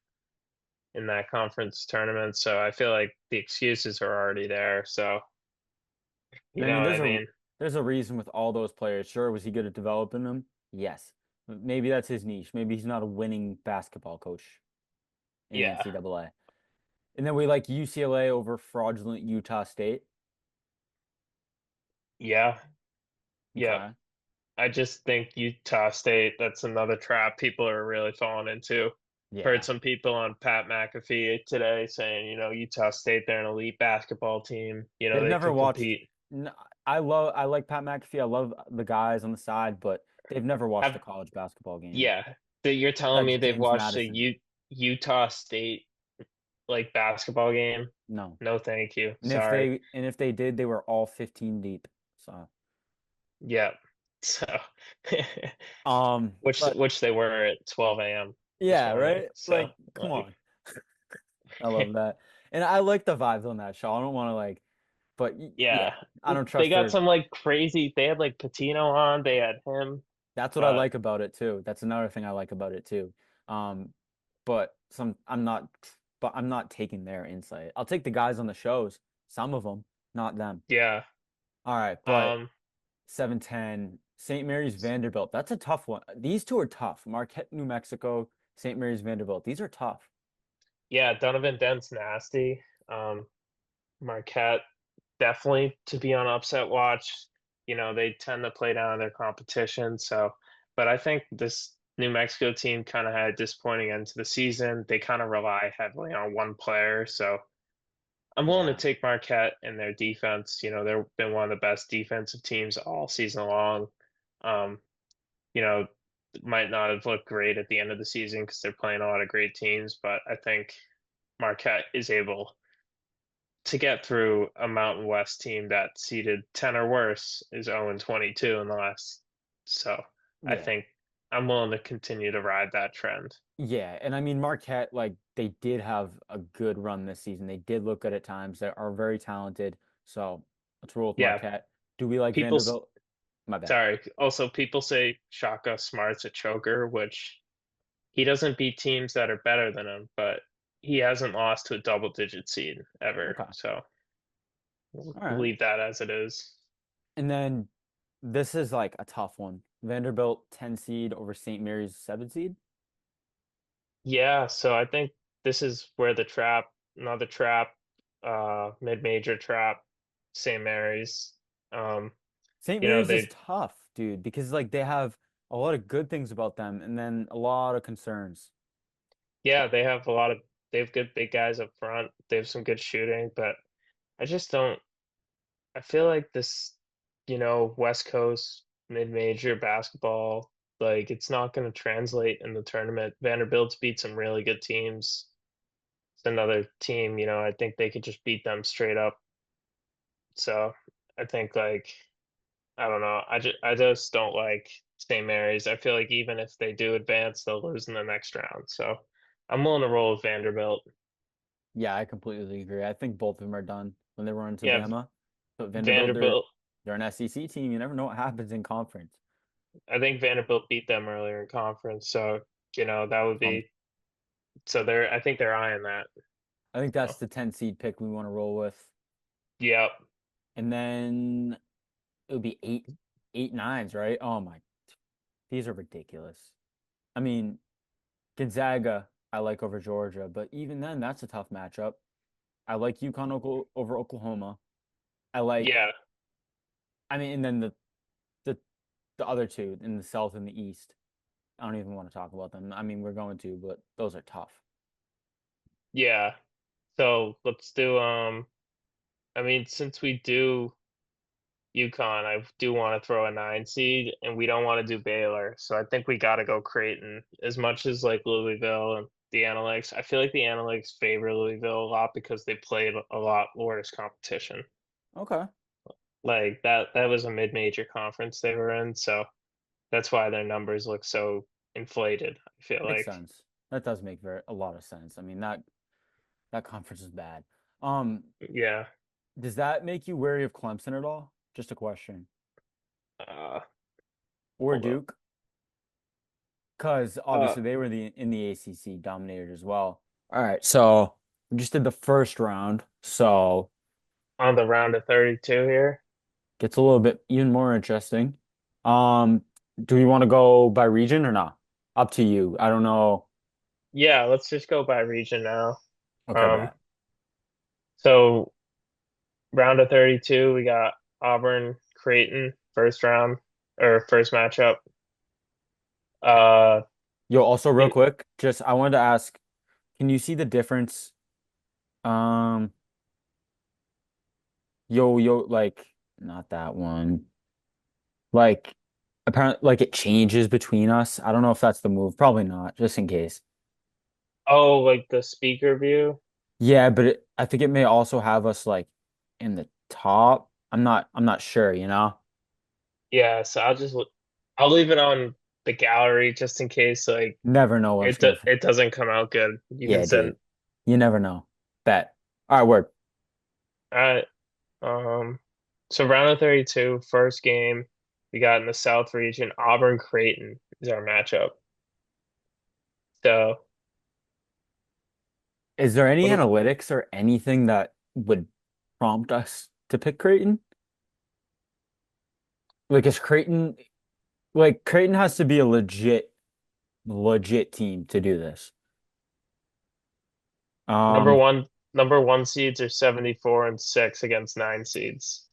S2: in that conference tournament. So I feel like the excuses are already there. So you
S1: I
S2: know
S1: mean,
S2: what I mean?
S1: there's a reason with all those players. Sure, was he good at developing them? Yes. Maybe that's his niche. Maybe he's not a winning basketball coach in the
S2: Yeah,
S1: NCAA. And then we like UCLA over fraudulent Utah State.
S2: yeah, yeah.
S1: Okay.
S2: I just think Utah State, that's another trap people are really falling into. Heard
S1: Yeah.
S2: some people on Pat McAfee today saying, Utah State, they're an elite basketball team.
S1: They've
S2: They
S1: never
S2: could
S1: watched.
S2: compete.
S1: n- I like Pat McAfee. I love the guys on the side, but they've never watched a
S2: Have
S1: college basketball game
S2: Yeah, that you're telling
S1: besides
S2: me they've
S1: James
S2: watched a
S1: Madison.
S2: Utah State like basketball game?
S1: No.
S2: No, thank you.
S1: And if
S2: Sorry.
S1: they did, they were all 15 deep. So,
S2: Yeah. So
S1: but
S2: which they were at 12 a.m. this
S1: yeah,
S2: morning.
S1: right?
S2: So
S1: Like, come
S2: like
S1: on. I love that. And I like the vibes on that show. I don't want to like, but yeah,
S2: yeah.
S1: I don't
S2: They
S1: trust
S2: got
S1: their.
S2: some like crazy, they had like Patino on, they had him,
S1: That's what I
S2: but
S1: like about it too. That's another thing I like about it too. But I'm not taking their insight. I'll take the guys on the shows, some of them, not them.
S2: yeah.
S1: All right, but
S2: Um
S1: 710 St. Mary's Vanderbilt. That's a tough one. These two are tough. Marquette, New Mexico, St. Mary's Vanderbilt. These are tough.
S2: yeah, Donovan Dent's nasty. Marquette definitely to be on upset watch. They tend to play down their competition. So, but I think this New Mexico team kind of had a disappointing end to the season. They kind of rely heavily on one player. So I'm willing to
S1: Yeah.
S2: take Marquette and their defense. They've been one of the best defensive teams all season long. Um, you know, might not have looked great at the end of the season because they're playing a lot of great teams, but I think Marquette is able to get through a Mountain West team that seeded 10 or worse is 0 and 22 in the last. So I
S1: Yeah.
S2: think I'm willing to continue to ride that trend.
S1: Yeah, and I mean Marquette, like they did have a good run this season. They did look good at times. They are very talented. So let's roll with
S2: Yeah,
S1: Marquette. Do we like
S2: people's
S1: Vanderbilt? My bad.
S2: sorry. Also, people say Shaka Smart's a choker, which he doesn't beat teams that are better than him, but he hasn't lost to a double-digit seed ever.
S1: Okay.
S2: So we'll
S1: All right.
S2: leave that as it is.
S1: And then this is like a tough one. Vanderbilt 10 seed over St. Mary's 7 seed.
S2: Yeah, so I think this is where another trap, mid-major trap, St. Mary's. Um,
S1: St.
S2: you know,
S1: Mary's is
S2: they,
S1: tough, dude, because like they have a lot of good things about them and then a lot of concerns.
S2: yeah, they have good big guys up front. They have some good shooting, but I just don't, I feel like this, West Coast mid-major basketball, like it's not going to translate in the tournament. Vanderbilt's beat some really good teams. It's another team, I think they could just beat them straight up. So I think like I don't know. I just don't like St. Mary's. I feel like even if they do advance, they'll lose in the next round. So I'm willing to roll with Vanderbilt.
S1: Yeah, I completely agree. I think both of them are done when they run into
S2: Yeah,
S1: Bama. But Vanderbilt,
S2: Vanderbilt.
S1: they're an SEC team. You never know what happens in conference.
S2: I think Vanderbilt beat them earlier in conference, so that would
S1: Um,
S2: be so they're. I think they're eyeing that.
S1: I think
S2: So
S1: that's the 10 seed pick we want to roll with.
S2: yep,
S1: And then it would be eight nines, right? Oh my, these are ridiculous. I mean, Gonzaga, I like over Georgia, but even then, that's a tough matchup. I like UConn over Oklahoma. I like,
S2: yeah,
S1: I mean, and then the the other two in the South and the East. I don't even want to talk about them. I mean, we're going to, but those are tough.
S2: yeah. So let's do. I mean, since we do UConn, I do want to throw a 9 seed, and we don't want to do Baylor. So I think we got to go Creighton. As much as like Louisville and the analytics, I feel like the analytics favor Louisville a lot because they played a lot worse competition.
S1: Okay,
S2: Like that was a mid-major conference they were in, so that's why their numbers look so inflated, I feel
S1: makes
S2: like.
S1: sense. That does make a lot of sense. I mean, that conference is bad.
S2: Yeah.
S1: Does that make you wary of Clemson at all? Just a question.
S2: Uh,
S1: Or
S2: hold up.
S1: Duke? Because
S2: Uh,
S1: obviously they were in the ACC dominated as well. All right, so we just did the first round, so
S2: on the round of 32 here.
S1: gets a little bit even more interesting. Um, do we want to go by region or not? Up to you. I don't know.
S2: Yeah, let's just go by region now.
S1: Okay,
S2: Um,
S1: bet.
S2: so round of 32, we got Auburn, Creighton, first round. or first matchup. Uh,
S1: Yo, also real
S2: it,
S1: quick, just I wanted to ask, can you see the difference? Um, like not that one. Like apparently like it changes between us. I don't know if that's the move. Probably not, just in case.
S2: oh, like the speaker view.
S1: Yeah, but I think it may also have us like in the top. I'm not sure, you know?
S2: Yeah, so I'll leave it on the gallery just in case like
S1: Never know what it's gonna
S2: it doesn't come out good. You can
S1: Yeah,
S2: send.
S1: dude. You never know. Bet. All right, word.
S2: All right. Um, so round of 32, first game we got in the South region. Auburn Creighton is our matchup. So
S1: Is there any
S2: what do-
S1: analytics or anything that would prompt us to pick Creighton? Like, is Creighton like Creighton has to be a legit team to do this.
S2: number
S1: Um,
S2: one number one seeds are 74 and 6 against nine seeds.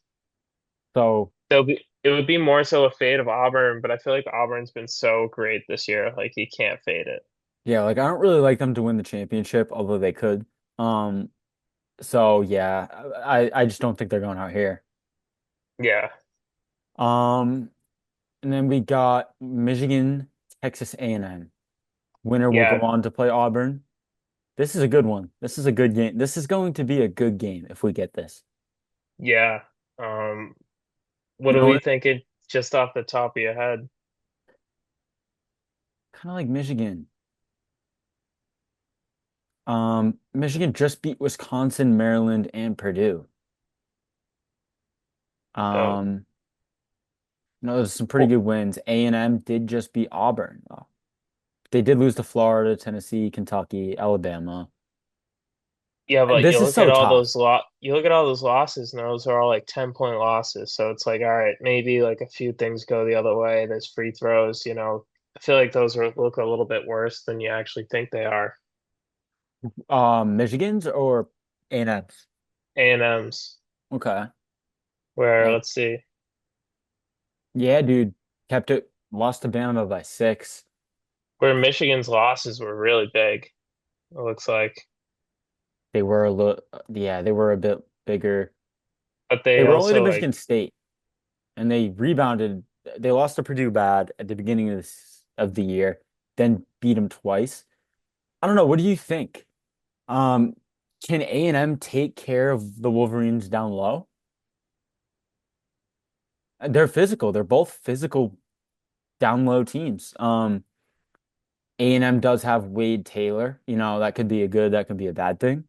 S1: so
S2: It would be more so a fade of Auburn, but I feel like Auburn's been so great this year, like you can't fade it.
S1: yeah, like I don't really like them to win the championship, although they could. Um, so yeah, I just don't think they're going out here.
S2: Yeah,
S1: Um, and then we got Michigan, Texas A&M. Winner will go
S2: yeah,
S1: on to play Auburn. This is a good one. This is a good game. This is going to be a good game if we get this.
S2: yeah. Um, what
S1: You
S2: are
S1: know
S2: we
S1: what?
S2: thinking just off the top of your head?
S1: Kind of like Michigan. Michigan just beat Wisconsin, Maryland, and Purdue.
S2: So,
S1: Um, no, there's some pretty
S2: well,
S1: good wins. A&M did just beat Auburn, though. They did lose to Florida, Tennessee, Kentucky, Alabama.
S2: yeah, but
S1: This is so tough.
S2: you look at all those losses, and those are all like 10-point losses. So it's like, all right, maybe like a few things go the other way. There's free throws, you know. I feel like those are look a little bit worse than you actually think they are.
S1: Michigan's or A&M's?
S2: A&M's,
S1: Okay.
S2: where
S1: Dang.
S2: let's see,
S1: Yeah, dude. Kept it. Lost to Bama by 6.
S2: where Michigan's losses were really big. It looks like,
S1: They were a little, yeah, they were a bit bigger.
S2: but
S1: They
S2: they
S1: were only to
S2: also like,
S1: Michigan State, and they rebounded. They lost to Purdue bad at the beginning of the year, then beat them twice. I don't know. What do you think? Um, can A&M take care of the Wolverines down low? They're physical. They're both physical down low teams. A&M does have Wade Taylor. You know, that could be a good, that could be a bad thing.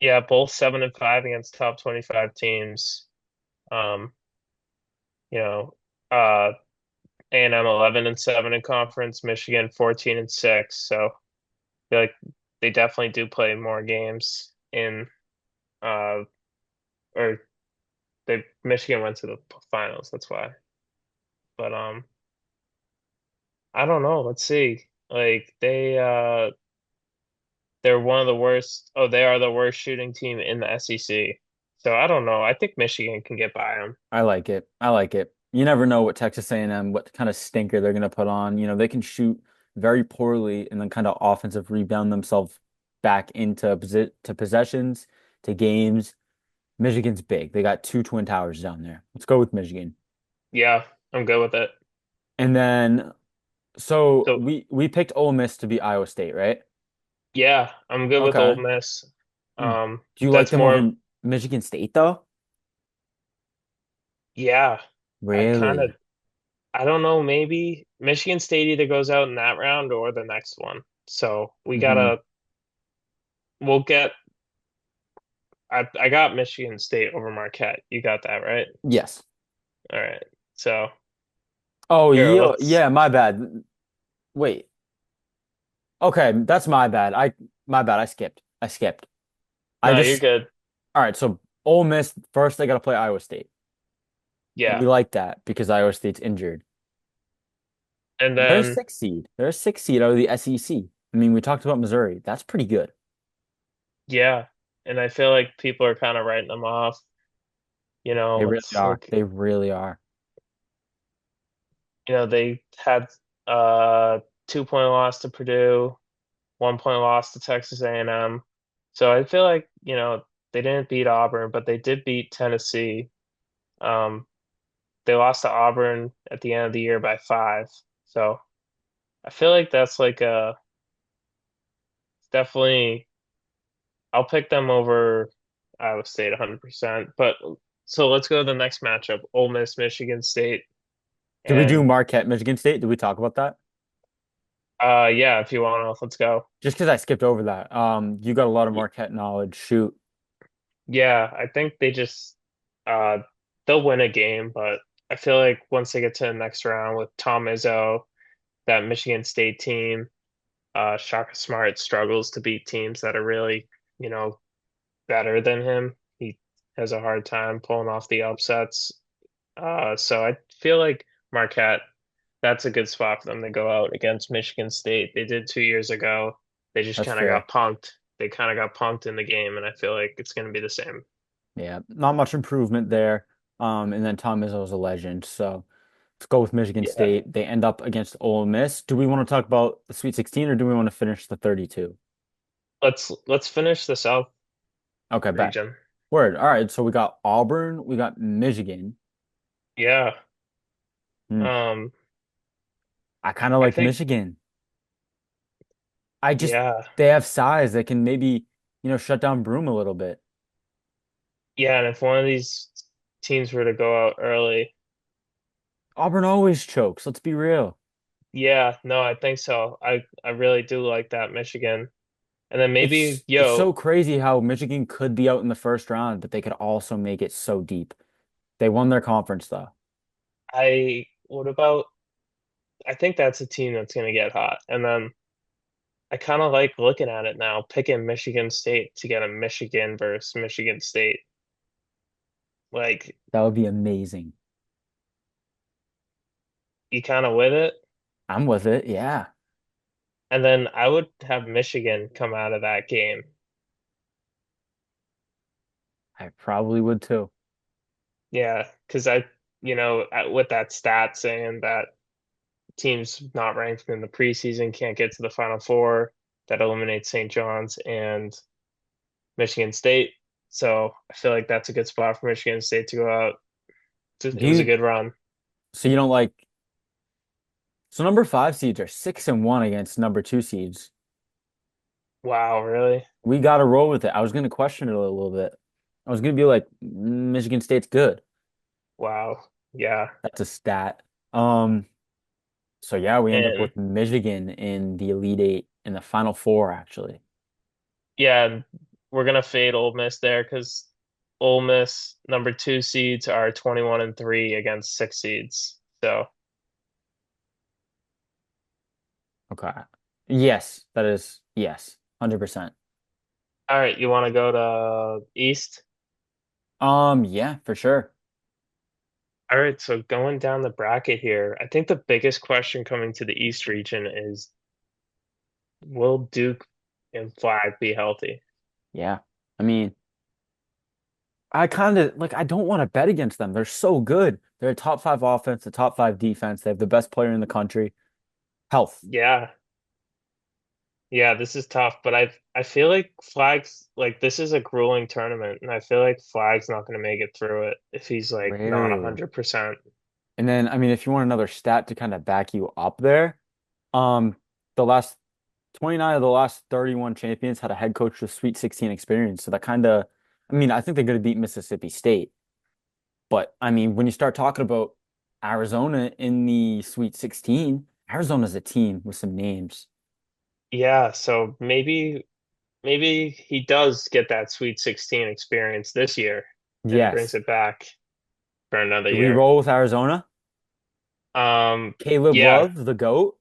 S2: yeah, both 7-5 against top 25 teams. Um, you know, uh, A&M 11-7 in conference, Michigan 14-6. So I feel like they definitely do play more games in uh or they Michigan went to the finals, that's why. But I don't know. Let's see. Like they're one of the worst. Oh, they are the worst shooting team in the SEC. So I don't know. I think Michigan can get by them.
S1: I like it. I like it. You never know what Texas A&M, what kind of stinker they're going to put on. You know, they can shoot very poorly and then kind of offensive rebound themselves back into to possessions, to games. Michigan's big. They got two Twin Towers down there. Let's go with Michigan.
S2: Yeah, I'm good with it.
S1: And then, so
S2: So
S1: we picked Ole Miss to beat Iowa State, right?
S2: yeah, I'm good with Ole
S1: Okay.
S2: Miss.
S1: Do you like
S2: That's
S1: them
S2: more.
S1: over Michigan State though?
S2: Yeah, I kind of
S1: Really?
S2: I don't know, maybe Michigan State either goes out in that round or the next one. So
S1: Hmm.
S2: we'll get I got Michigan State over Marquette. You got that right?
S1: Yes.
S2: All right. So
S1: Oh,
S2: here,
S1: yeah,
S2: let's
S1: yeah, my bad. Wait. Okay, that's my bad. My bad. I skipped. I skipped. I
S2: no, you're
S1: just
S2: good.
S1: All right, so Ole Miss first they got to play Iowa State. And
S2: Yeah.
S1: we like that because Iowa State's injured.
S2: And
S1: They're a
S2: then
S1: 6 seed. They're a 6 seed out of the SEC. I mean, we talked about Missouri. That's pretty good.
S2: yeah. And I feel like people are kind of writing them off. You
S1: They
S2: know,
S1: really
S2: it's
S1: are.
S2: like
S1: They really are.
S2: They had a 2 point loss to Purdue, 1 point loss to Texas A&M. So I feel like, they didn't beat Auburn, but they did beat Tennessee. Um, they lost to Auburn at the end of the year by 5. So I feel like that's like a definitely I'll pick them over Iowa State 100%. But so let's go to the next matchup, Ole Miss, Michigan State.
S1: Did we do
S2: And
S1: Marquette, Michigan State? Did we talk about that?
S2: yeah, if you want to, let's go.
S1: Just because I skipped over that. You got a lot of
S2: Y-
S1: Marquette knowledge. Shoot.
S2: Yeah, I think uh they'll win a game, but I feel like once they get to the next round with Tom Izzo, that Michigan State team, Shaka Smart struggles to beat teams that are really, you know, better than him. He has a hard time pulling off the upsets. So I feel like Marquette, that's a good spot for them to go out against Michigan State. They did 2 years ago. They just
S1: That's
S2: kind of
S1: fair.
S2: got punked. They kind of got punked in the game, and I feel like it's going to be the same.
S1: Yeah, not much improvement there. And then Tom Izzo is a legend. So let's go with Michigan
S2: Yeah,
S1: State. They end up against Ole Miss. Do we want to talk about the Sweet 16 or do we want to finish the 32?
S2: let's finish the South
S1: Okay, bet.
S2: region.
S1: Word. All right. So we got Auburn, we got Michigan.
S2: Yeah.
S1: Hmm.
S2: Um,
S1: I kind of
S2: I
S1: like
S2: think
S1: Michigan. I just
S2: yeah,
S1: they have size that can maybe, shut down Broom a little bit.
S2: yeah, and if one of these teams were to go out early,
S1: Auburn always chokes. Let's be real.
S2: yeah, no, I think so. I really do like that Michigan. And then maybe,
S1: It's so
S2: yo,
S1: crazy how Michigan could be out in the first round, but they could also make it so deep. They won their conference though.
S2: what about I think that's a team that's going to get hot. And then I kind of like looking at it now, picking Michigan State to get a Michigan versus Michigan State. Like,
S1: That would be amazing.
S2: you kind of with it.
S1: I'm with it. Yeah,
S2: And then I would have Michigan come out of that game.
S1: I probably would too.
S2: Yeah, because with that stat saying that teams not ranked in the preseason can't get to the Final Four, that eliminates St. John's and Michigan State. So I feel like that's a good spot for Michigan State to go out.
S1: Do
S2: It was a
S1: you,
S2: good run.
S1: so you don't like, so number five seeds are 6-1 against number two seeds.
S2: Wow, really?
S1: We got to roll with it. I was going to question it a little bit. I was going to be like, Michigan State's good.
S2: Wow. Yeah.
S1: That's a stat. Um, so yeah, we end up
S2: And
S1: with Michigan in the Elite Eight in the Final Four, actually.
S2: yeah, and we're gonna fade Ole Miss there because Ole Miss number 2 seeds are 21-3 against 6 seeds. So,
S1: Okay. Yes, that is yes, 100%.
S2: all right, you want to go to East?
S1: Yeah, for sure.
S2: All right, so going down the bracket here, I think the biggest question coming to the East region is will Duke and Flag be healthy?
S1: Yeah. I mean, I kind of like I don't want to bet against them. They're so good. They're a top five offense, a top five defense. They have the best player in the country. Health.
S2: Yeah, yeah, this is tough, but I feel like Flag's like this is a grueling tournament, and I feel like Flag's not going to make it through it if he's like not
S1: Rarely.
S2: 100%.
S1: And then, I mean, if you want another stat to kind of back you up there, um, the last 29 of the last 31 champions had a head coach with Sweet 16 experience. So that kind of, I mean, I think they're going to beat Mississippi State. But I mean, when you start talking about Arizona in the Sweet 16, Arizona's a team with some names.
S2: Yeah, so maybe he does get that Sweet 16 experience this year and brings
S1: Yes.
S2: it back for another
S1: Do we
S2: year.
S1: roll with Arizona?
S2: Um,
S1: Caleb
S2: yeah,
S1: Love, the GOAT,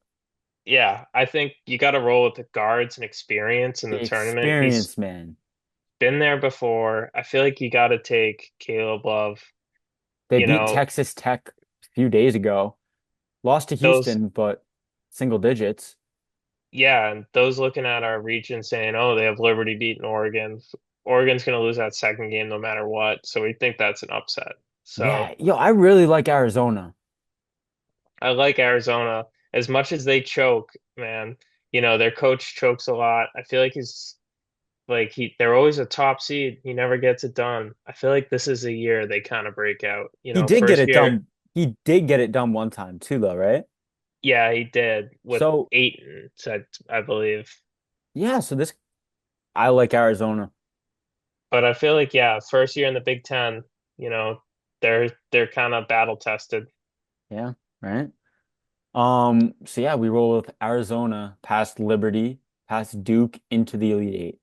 S2: yeah, I think you got to roll with the guards and experience in
S1: the
S2: the tournament. He's
S1: experience man.
S2: been there before. I feel like you got to take Caleb Love.
S1: They
S2: You
S1: beat
S2: know,
S1: Texas Tech a few days ago. Lost to
S2: those
S1: Houston, but single digits.
S2: Yeah, and those looking at our region saying, "Oh, they have Liberty beating Oregon. Oregon's going to lose that second game no matter what." So we think that's an upset. So
S1: Yeah, yo, I really like Arizona.
S2: I like Arizona as much as they choke, man. You know, their coach chokes a lot. I feel like they're always a top seed. He never gets it done. I feel like this is a year they kind of break out. You
S1: He
S2: know,
S1: did get
S2: first
S1: it
S2: year,
S1: done. He did get it done one time too, though, right?
S2: yeah, he did with
S1: So
S2: Aiton, I believe.
S1: yeah, so this I like Arizona.
S2: But I feel like yeah, first year in the Big Ten, you know, they're kind of battle tested.
S1: Yeah, right. So yeah, we roll with Arizona past Liberty, past Duke into the Elite Eight.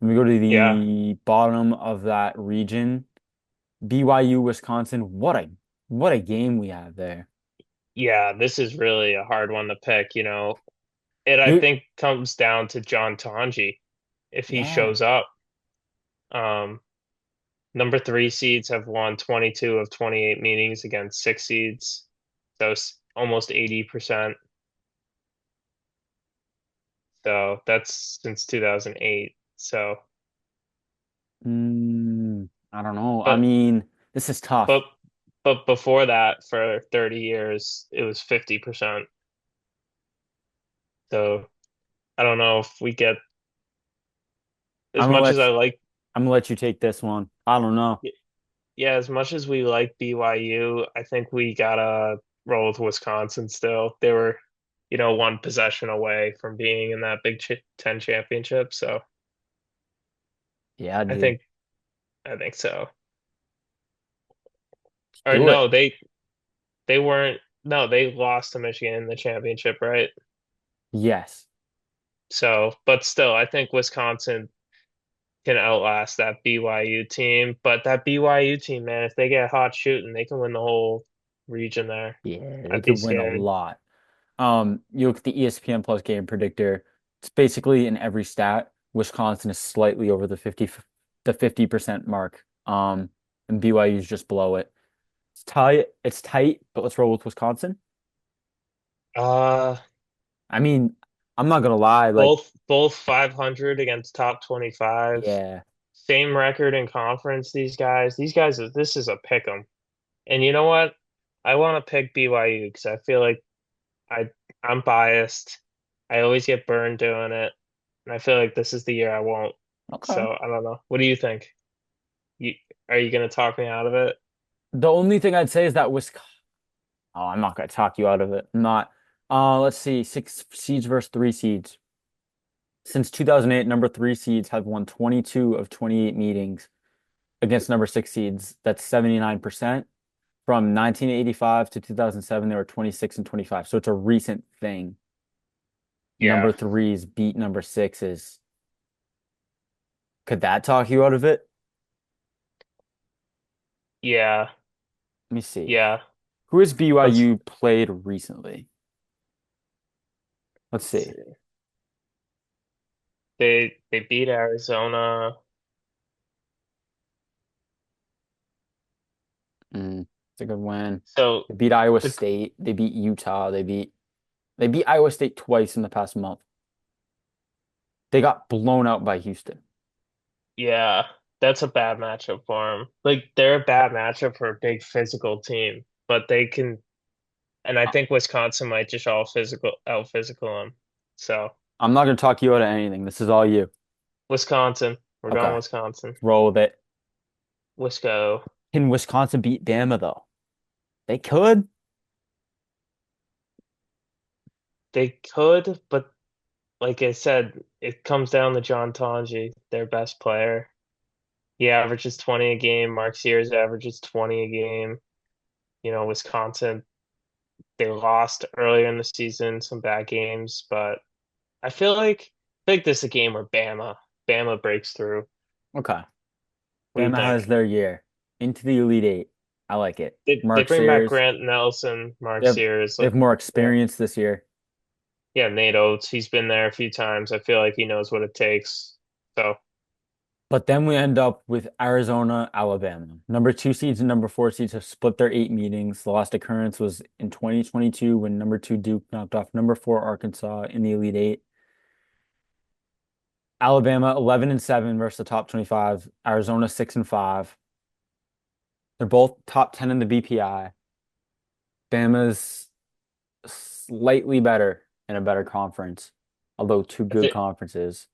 S1: And we go to
S2: Yeah,
S1: the bottom of that region, BYU, Wisconsin. What a game we have there.
S2: yeah, this is really a hard one to pick. You know, it I
S1: You
S2: think comes down to John Tanji if he
S1: yeah.
S2: shows up. Um, Number three seeds have won 22 of 28 meetings against six seeds, so it's almost 80%. So that's since 2008. So,
S1: I don't know. I
S2: but
S1: mean, this is tough.
S2: but but before that, for 30 years, it was 50%. So I don't know if we get
S1: I'm
S2: as
S1: gonna
S2: much
S1: let
S2: as I like,
S1: I'm gonna let you take this one. I don't know.
S2: yeah, as much as we like BYU, I think we gotta roll with Wisconsin still. They were, one possession away from being in that Ten championship. So
S1: Yeah,
S2: I
S1: dude.
S2: think I think so. Or
S1: Do it.
S2: no, they weren't. No, they lost to Michigan in the championship, right?
S1: Yes.
S2: So, but still, I think Wisconsin can outlast that BYU team. But that BYU team, man, if they get hot shooting, they can win the whole region there.
S1: Yeah, they
S2: I'd be
S1: could win a
S2: scared.
S1: lot. You look at the ESPN Plus game predictor. It's basically in every stat, Wisconsin is slightly over the 50% mark. And BYU is just below it. It's tight, but let's roll with Wisconsin.
S2: Uh,
S1: I mean, I'm not gonna lie, like,
S2: both 500 against top 25.
S1: yeah,
S2: Same record in conference, this is a pick 'em. And you know what? I want to pick BYU because I feel like I I'm biased. I always get burned doing it, and I feel like this is the year I won't.
S1: okay.
S2: So I don't know. What do you think? You Are you gonna talk me out of it?
S1: The only thing I'd say is that Wisconsin. Oh, I'm not gonna talk you out of it. I'm not. Let's see, six seeds versus three seeds. Since 2008, number three seeds have won 22 of 28 meetings against number six seeds. That's 79%. From 1985 to 2007, they were 26 and 25. So it's a recent thing.
S2: Yeah,
S1: Number threes beat number sixes. Could that talk you out of it?
S2: yeah,
S1: Let me see.
S2: yeah.
S1: Who has
S2: Let's
S1: BYU played recently? Let's see.
S2: see. They beat Arizona.
S1: It's a good win.
S2: So
S1: They beat Iowa
S2: the
S1: State. They beat Utah. They beat Iowa State twice in the past month. They got blown out by Houston.
S2: Yeah, that's a bad matchup for them. Like they're a bad matchup for a big physical team, but they can. And I
S1: I-
S2: think Wisconsin might just out physical them. So
S1: I'm not going to talk you out of anything. This is all you.
S2: Wisconsin, we're going
S1: Okay,
S2: Wisconsin.
S1: roll with it.
S2: Wisco.
S1: Can Wisconsin beat Bama though? They could.
S2: They could, but like I said, it comes down to John Tonji, their best player. He averages 20 a game. Mark Sears averages 20 a game. Wisconsin, they lost earlier in the season, some bad games, but I feel like this is a game where Bama breaks through.
S1: Okay.
S2: What do you
S1: Bama has
S2: think?
S1: their year into the Elite Eight. I like it.
S2: They
S1: Mark
S2: bring back
S1: Sears.
S2: Grant Nelson,
S1: They
S2: Mark
S1: have
S2: Sears,
S1: they have
S2: like
S1: more
S2: yeah,
S1: experience this year.
S2: yeah, Nate Oates. He's been there a few times. I feel like he knows what it takes. So
S1: But then we end up with Arizona, Alabama. Number two seeds and number four seeds have split their eight meetings. The last occurrence was in 2022 when number two Duke knocked off number four Arkansas in the Elite Eight. Alabama 11 and 7 versus the top 25. Arizona 6 and 5. They're both top 10 in the BPI. Bama's slightly better in a better conference, although two
S2: I
S1: good
S2: think,
S1: conferences.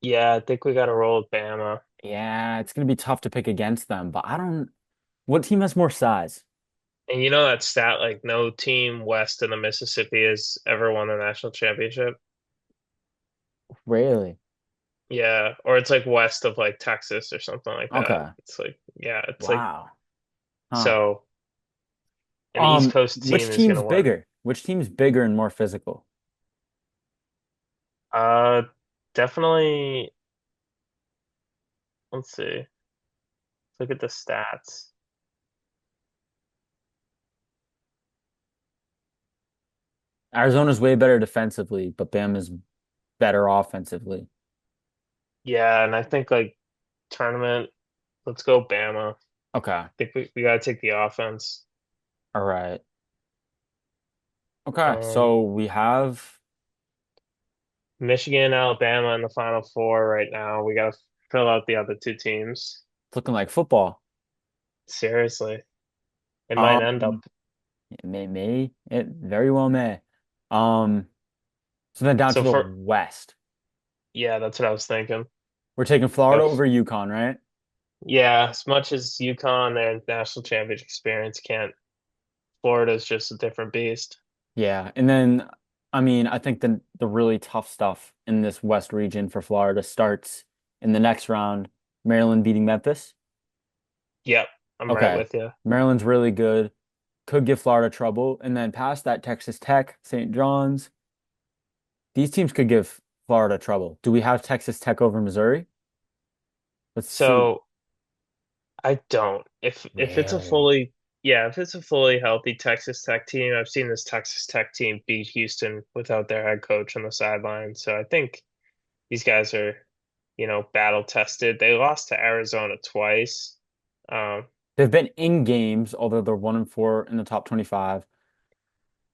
S2: yeah, I think we got to roll with Bama.
S1: Yeah, it's gonna be tough to pick against them, but I don't. What team has more size?
S2: And you know that stat, like no team west of the Mississippi has ever won the national championship.
S1: Really?
S2: Yeah, or it's like west of like Texas or something like that.
S1: Okay.
S2: It's like, yeah, it's like
S1: Wow. Huh.
S2: so an East Coast
S1: Which
S2: team is
S1: team's
S2: gonna win.
S1: bigger? Which team's bigger and more physical?
S2: Uh, definitely. Let's see. Look at the stats.
S1: Arizona's way better defensively, but Bama's better offensively.
S2: Yeah, and I think like tournament. Let's go Bama. I
S1: Okay.
S2: think we gotta take the offense.
S1: All right. Okay.
S2: Um,
S1: So we have
S2: Michigan, Alabama in the Final Four right now. We gotta fill out the other two teams.
S1: it's looking like football.
S2: Seriously, it might end
S1: Um,
S2: up.
S1: it very well may. Um, so then down to
S2: So
S1: the
S2: for
S1: West.
S2: yeah, that's what I was thinking.
S1: We're taking
S2: Go.
S1: Florida over UConn, right?
S2: Yeah, as much as UConn their national championship experience can't, Florida's just a different beast.
S1: Yeah. And then I mean, I think the really tough stuff in this West region for Florida starts in the next round, Maryland beating Memphis.
S2: Yep, I'm right
S1: Okay.
S2: with you.
S1: Maryland's really good. Could give Florida trouble. And then past that, Texas Tech, St. John's. These teams could give Florida trouble. Do we have Texas Tech over Missouri? Let's see.
S2: So I don't. If it's a
S1: Really?
S2: fully yeah, if it's a fully healthy Texas Tech team, I've seen this Texas Tech team beat Houston without their head coach on the sideline. So I think these guys are, battle tested. They lost to Arizona twice. Um,
S1: They've been in games, although they're 1-4 in the top 25.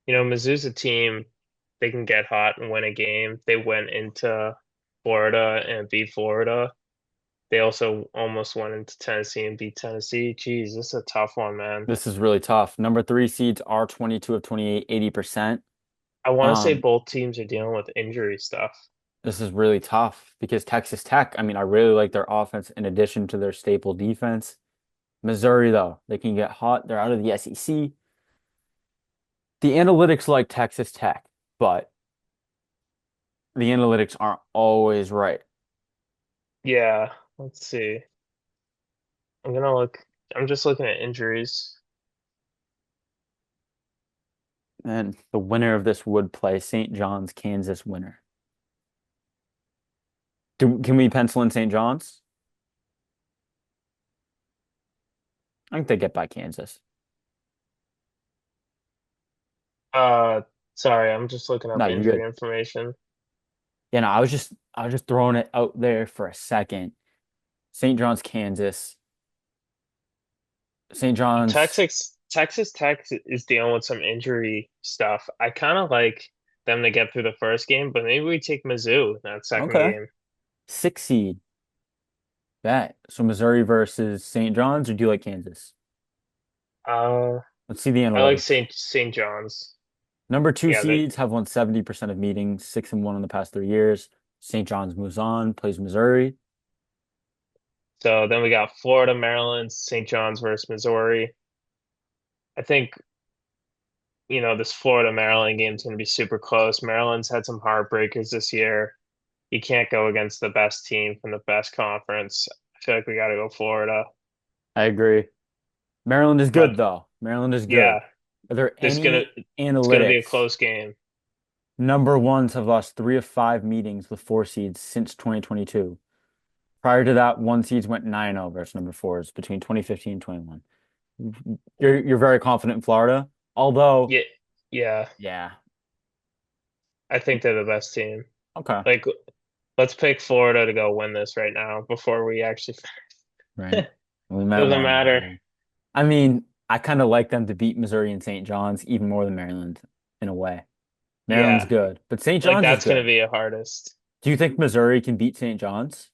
S2: Mizzou's a team, they can get hot and win a game. They went into Florida and beat Florida. They also almost went into Tennessee and beat Tennessee. Jeez, this is a tough one, man.
S1: This is really tough. Number three seeds are 22 of 28, 80%.
S2: I want to say
S1: Um,
S2: both teams are dealing with injury stuff.
S1: this is really tough because Texas Tech, I mean, I really like their offense in addition to their staple defense. Missouri, though, they can get hot. They're out of the SEC. The analytics like Texas Tech, but the analytics aren't always right.
S2: Yeah, let's see. I'm gonna look. I'm just looking at injuries.
S1: And the winner of this would play St. John's, Kansas winner. Can we pencil in St. John's? I think they get by Kansas.
S2: Uh, Sorry, I'm just looking
S1: No,
S2: up
S1: you're good.
S2: injury information.
S1: You know, I was just throwing it out there for a second. St. John's, Kansas. St. John's.
S2: Texas Tech is dealing with some injury stuff. I kind of like them to get through the first game, but maybe we take Mizzou in that second
S1: Okay.
S2: game.
S1: 6 seed. Bet. So Missouri versus St. John's, or do you like Kansas?
S2: Uh,
S1: Let's see the
S2: I like
S1: analytics.
S2: St. John's.
S1: Number two
S2: Yeah,
S1: seeds have won 70% of meetings, 6-1 in the past 3 years. St. John's moves on, plays Missouri.
S2: so then we got Florida, Maryland, St. John's versus Missouri. I think, this Florida Maryland game is going to be super close. Maryland's had some heartbreakers this year. You can't go against the best team from the best conference. I feel like we got to go Florida.
S1: I agree. Maryland is good,
S2: But
S1: though. Maryland is good.
S2: yeah,
S1: Are there
S2: this is gonna
S1: any
S2: it's gonna be a
S1: analytics?
S2: close game.
S1: Number ones have lost 3 of 5 meetings with four seeds since 2022. Prior to that, one seeds went 9-0 versus number fours between 2015 and 21. You're very confident in Florida, although,
S2: Yeah, yeah.
S1: yeah,
S2: I think they're the best team.
S1: okay,
S2: Like, let's pick Florida to go win this right now before we actually.
S1: right. We might
S2: Doesn't
S1: want
S2: matter.
S1: to. I mean, I kind of like them to beat Missouri and St. John's even more than Maryland in a way. Maryland's
S2: Yeah,
S1: good, but St.
S2: like
S1: John's is
S2: that's gonna
S1: good.
S2: be a hardest.
S1: Do you think Missouri can beat St. John's?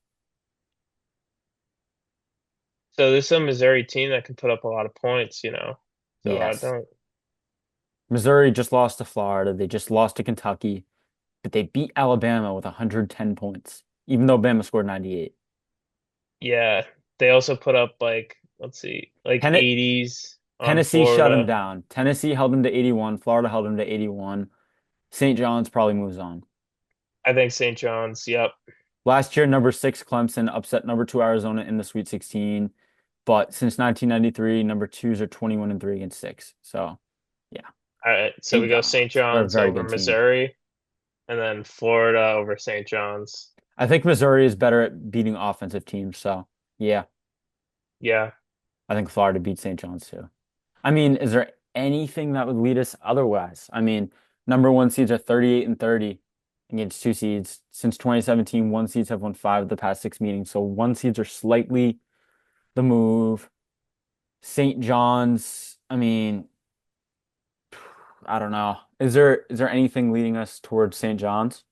S2: So this is a Missouri team that can put up a lot of points. So I
S1: Yes.
S2: don't.
S1: Missouri just lost to Florida. They just lost to Kentucky, but they beat Alabama with 110 points, even though Bama scored 98.
S2: Yeah, they also put up like let's see, like
S1: Ten
S2: 80s on
S1: Tennessee shut him
S2: Florida.
S1: down. Tennessee held him to 81. Florida held him to 81. St. John's probably moves on.
S2: I think St. John's. Yep.
S1: Last year, number six Clemson upset number two Arizona in the Sweet 16. But since 1993, number twos are 21 and three against six. So yeah,
S2: All right, so
S1: St.
S2: we go St.
S1: John's. They're a
S2: John's
S1: very
S2: over
S1: good team.
S2: Missouri, and then Florida over St. John's.
S1: I think Missouri is better at beating offensive teams. So yeah,
S2: Yeah.
S1: I think Florida beats St. John's too. I mean, is there anything that would lead us otherwise? I mean, number one seeds are 38 and 30 against two seeds. Since 2017, one seeds have won five of the past six meetings. So one seeds are slightly the move. St. John's, I mean, I don't know. Is there anything leading us towards St. John's?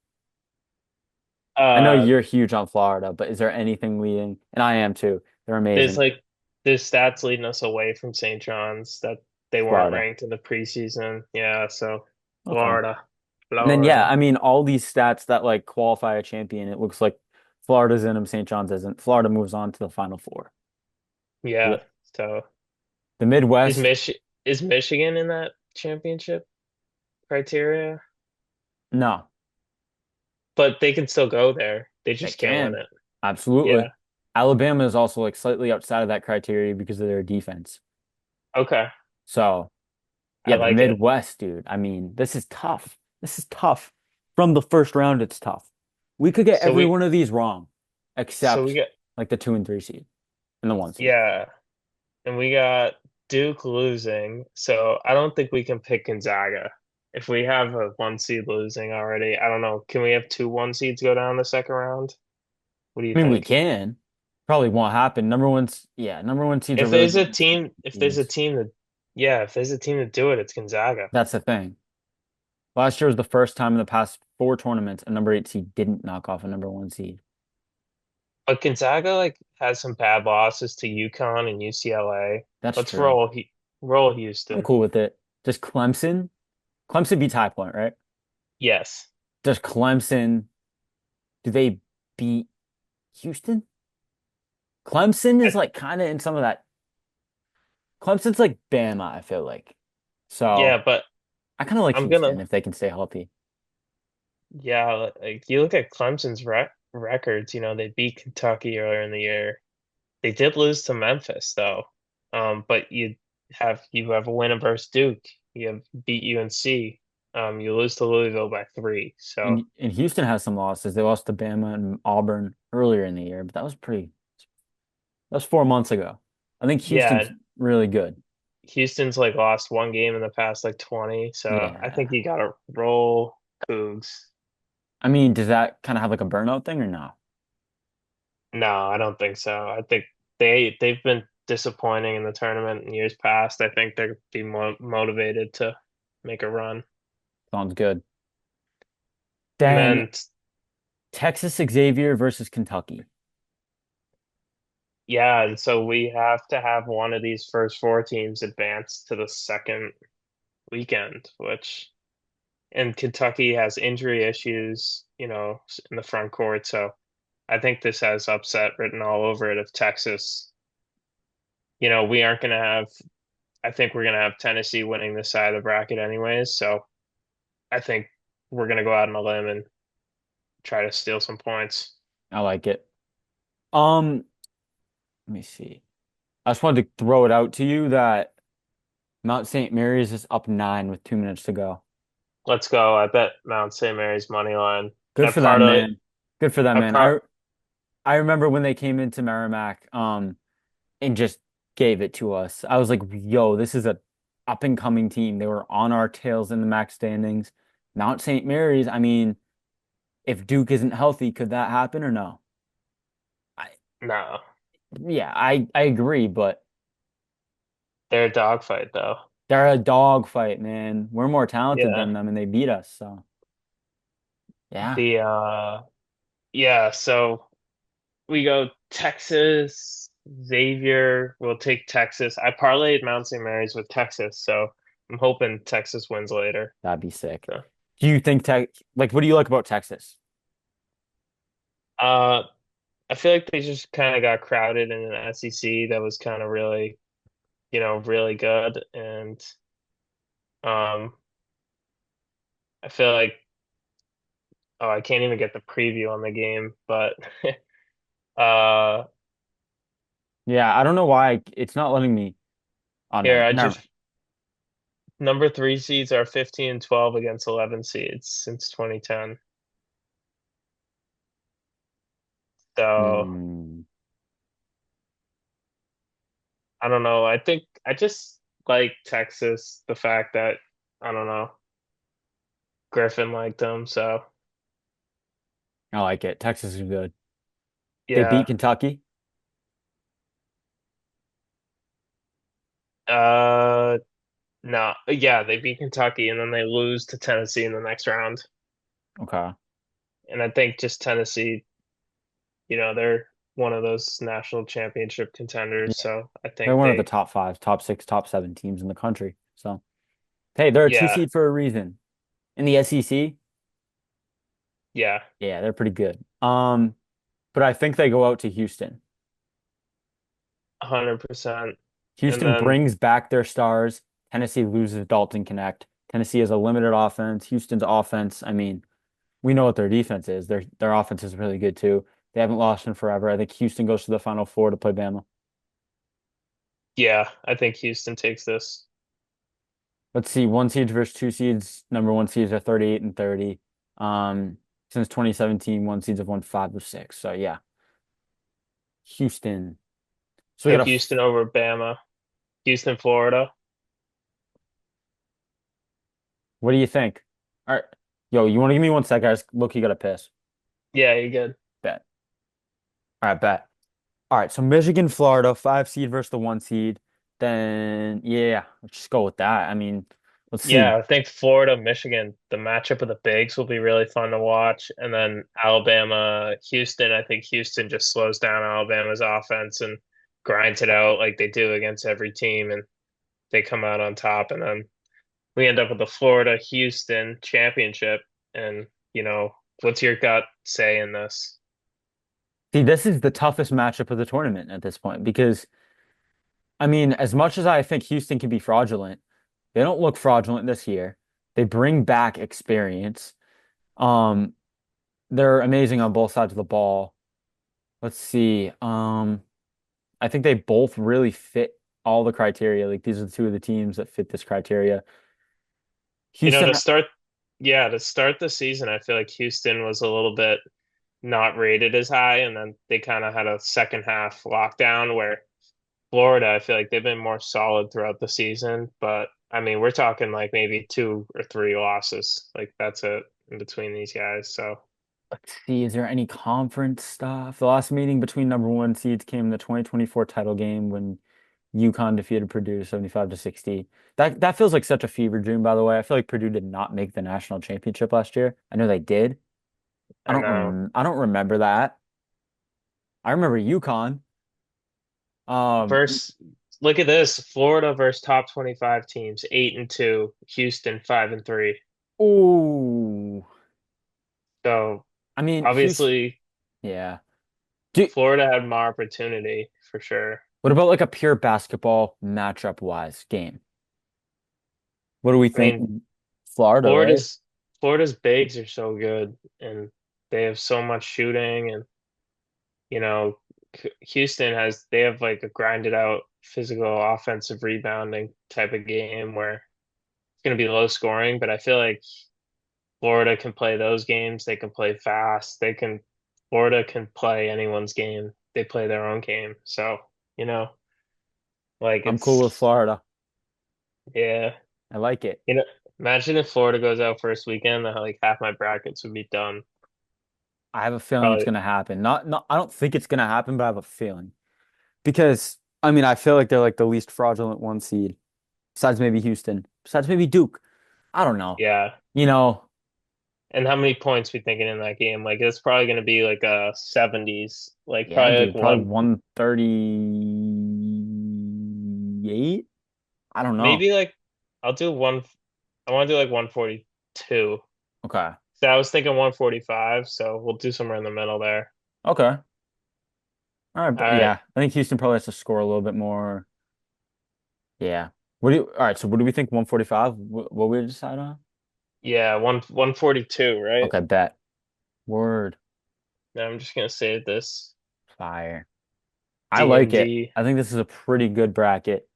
S1: I know
S2: Uh,
S1: you're huge on Florida, but is there anything leading? And I am too. They're
S2: there's
S1: amazing.
S2: like there's stats leading us away from St. John's that they weren't
S1: Florida.
S2: ranked in the preseason. Yeah, so
S1: Okay.
S2: Florida,
S1: And then yeah,
S2: Florida.
S1: I mean all these stats that like qualify a champion, it looks like Florida's in them, St. John's isn't. Florida moves on to the Final Four.
S2: Yeah.
S1: The,
S2: So
S1: the
S2: is
S1: Midwest,
S2: Michigan in that championship criteria?
S1: no,
S2: But they can still go there. They
S1: they
S2: just can't win
S1: can.
S2: it.
S1: Absolutely.
S2: Yeah.
S1: Alabama is also like slightly outside of that criteria because of their defense.
S2: Okay.
S1: So
S2: I
S1: yeah, the
S2: like it.
S1: Midwest, dude. I mean, this is tough. This is tough. From the first round, it's tough. We could get
S2: So
S1: every
S2: we
S1: one of these wrong,
S2: so we
S1: except
S2: got
S1: like the two and three seed and the one seed.
S2: yeah, and we got Duke losing. So I don't think we can pick Gonzaga. If we have a one seed losing already, I don't know. Can we have two one seeds go down the second round? What do you
S1: I mean, we
S2: think?
S1: can. Probably won't happen. Yeah, number one seeds are
S2: If
S1: really
S2: there's
S1: good
S2: a
S1: against two
S2: team, if there's a
S1: seeds.
S2: team that, yeah, if there's a team to do it, it's Gonzaga.
S1: That's the thing. Last year was the first time in the past four tournaments a number eight seed didn't knock off a number one seed.
S2: But Gonzaga like has some bad losses to UConn and UCLA.
S1: That's
S2: Let's
S1: true.
S2: roll
S1: I'm
S2: Houston.
S1: cool with it. Just Clemson. Clemson beats High Point, right?
S2: Yes.
S1: Does Clemson, do they beat Houston? Clemson is
S2: I,
S1: like kind of in some of that. Clemson's like Bama, I feel like. So
S2: yeah, but
S1: I kind of like
S2: I'm gonna
S1: Houston if they can stay healthy.
S2: yeah, like you look at Clemson's records, they beat Kentucky earlier in the year. They did lose to Memphis though. But you have a win versus Duke. You have beat UNC. You lose to Louisville by three. So
S1: And Houston has some losses. They lost to Bama and Auburn earlier in the year, but that was 4 months ago. I think Houston's
S2: yeah,
S1: really good.
S2: Houston's like lost one game in the past like 20. So I think
S1: Yeah.
S2: you gotta roll Cougs.
S1: I mean, does that kind of have like a burnout thing or no?
S2: No, I don't think so. I think they've been disappointing in the tournament in years past. I think they'd be more motivated to make a run.
S1: Sounds good.
S2: And
S1: Then
S2: then
S1: Texas Xavier versus Kentucky.
S2: yeah, and so we have to have one of these first four teams advance to the second weekend, which and Kentucky has injury issues, in the front court. So I think this has upset written all over it if Texas, we aren't going to have, I think we're going to have Tennessee winning this side of the bracket anyways. So I think we're going to go out on a limb and try to steal some points.
S1: I like it. Um, Let me see. I just wanted to throw it out to you that Mount St. Mary's is up nine with 2 minutes to go.
S2: Let's go. I bet Mount St. Mary's money line. And
S1: Good for them, man. Good for them,
S2: I
S1: man.
S2: part,
S1: I remember when they came into Merrimack, and just gave it to us. I was like, yo, this is a up and coming team. They were on our tails in the MAC standings. Mount St. Mary's, I mean, if Duke isn't healthy, could that happen or no? I,
S2: no,
S1: yeah, I agree, but
S2: they're a dogfight though.
S1: they're a dog fight, man. We're more talented
S2: Yeah.
S1: than them, and they beat us. So yeah,
S2: The yeah, so we go Texas, Xavier. We'll take Texas. I parlayed Mount St. Mary's with Texas, so I'm hoping Texas wins later.
S1: That'd be sick.
S2: So,
S1: Do you think what do you like about Texas?
S2: uh, I feel like they just kind of got crowded in an SEC that was kind of really, really good, and um, I feel like oh, I can't even get the preview on the game, but uh,
S1: Yeah, I don't know why it's not letting me. Oh,
S2: here I
S1: never.
S2: just number three seeds are 15 and 12 against 11 seeds since 2010. So
S1: Hmm.
S2: I don't know. I think I just like Texas, the fact that I don't know, Griffin liked them. So
S1: I like it. Texas is good. They beat
S2: yeah,
S1: Kentucky.
S2: uh, no, yeah, they beat Kentucky and then they lose to Tennessee in the next round.
S1: Okay.
S2: And I think just Tennessee, they're one of those national championship
S1: Yeah.
S2: contenders. So I
S1: They're
S2: think
S1: one of the top five, top six, top seven teams in the country. So, hey, they're a two
S2: yeah,
S1: seed for a reason. In the SEC,
S2: yeah,
S1: yeah, they're pretty good. But I think they go out to Houston.
S2: 100%. And
S1: Houston
S2: then,
S1: brings back their stars. Tennessee loses Dalton Connect. Tennessee has a limited offense. Houston's offense, I mean, we know what their defense is. Their offense is really good too. They haven't lost in forever. I think Houston goes to the Final Four to play Bama.
S2: yeah, I think Houston takes this.
S1: Let's see, one seeds versus two seeds. Number one seeds are 38 and 30. Um, since 2017, one seeds have won five of six. So yeah, Houston. So we
S2: So
S1: got
S2: Houston over Bama, Houston, Florida.
S1: what do you think? All right, yo, you want to give me one sec, guys? Look, you got to piss.
S2: Yeah, you good.
S1: Bet. All right, bet. All right, so Michigan, Florida, five seed versus the one seed. Then yeah, let's just go with that. I mean, let's see.
S2: Yeah, I think Florida, Michigan, the matchup of the bigs will be really fun to watch. And then Alabama, Houston, I think Houston just slows down Alabama's offense and grinds it out like they do against every team, and they come out on top. And then we end up with the Florida Houston championship. And, what's your gut say in this?
S1: See, this is the toughest matchup of the tournament at this point because I mean, as much as I think Houston can be fraudulent, they don't look fraudulent this year. They bring back experience. Um, they're amazing on both sides of the ball. Let's see. I think they both really fit all the criteria. Like these are the two of the teams that fit this criteria.
S2: To
S1: Houston,
S2: start, yeah, to start the season, I feel like Houston was a little bit not rated as high, and then they kind of had a second half lockdown where Florida, I feel like they've been more solid throughout the season, but I mean, we're talking like maybe two or three losses. Like that's it in between these guys. So
S1: let's see, is there any conference stuff? The last meeting between number one seeds came in the 2024 title game when UConn defeated Purdue 75 to 60. That feels like such a fever dream, by the way. I feel like Purdue did not make the national championship last year. I know they did.
S2: I know.
S1: I don't remember that. I remember UConn. Um,
S2: Versus, look at this: Florida versus top 25 teams, 8-2, Houston 5-3.
S1: oh,
S2: So
S1: I mean, Houston,
S2: obviously,
S1: yeah. Do,
S2: Florida had more opportunity for sure.
S1: what about like a pure basketball matchup wise game? What do we
S2: I
S1: think?
S2: mean,
S1: Florida, right?
S2: Florida's Florida's bigs are so good, and they have so much shooting, and you know, Houston has they have like a grinded out physical offensive rebounding type of game where it's going to be low scoring, but I feel like Florida can play those games. They can play fast. Florida can play anyone's game. They play their own game. So, you know, like
S1: I'm cool with
S2: it's,
S1: Florida.
S2: yeah,
S1: I like it.
S2: you know, imagine if Florida goes out first weekend, like half my brackets would be done.
S1: I have a feeling it's
S2: Probably,
S1: gonna happen. Not, I don't think it's gonna happen, but I have a feeling. Because I mean, I feel like they're like the least fraudulent one seed, besides maybe Houston, besides maybe Duke. I don't know.
S2: yeah.
S1: You know,
S2: And how many points we thinking in that game? Like it's probably going to be like a 70s, like
S1: yeah,
S2: probably like
S1: dude, probably
S2: one,
S1: 138. I don't know.
S2: maybe like I'll do one. I want to do like 142.
S1: Okay.
S2: So I was thinking 145, so we'll do somewhere in the middle there.
S1: Okay. All right.
S2: All
S1: But
S2: right.
S1: yeah, I think Houston probably has to score a little bit more. Yeah. All right. So what do we think? 145? What we decide on?
S2: Yeah, 142, right?
S1: Okay. Bet. Word.
S2: Now I'm just gonna save this
S1: Fire. I
S2: D
S1: like
S2: and
S1: it.
S2: D.
S1: I think this is a pretty good bracket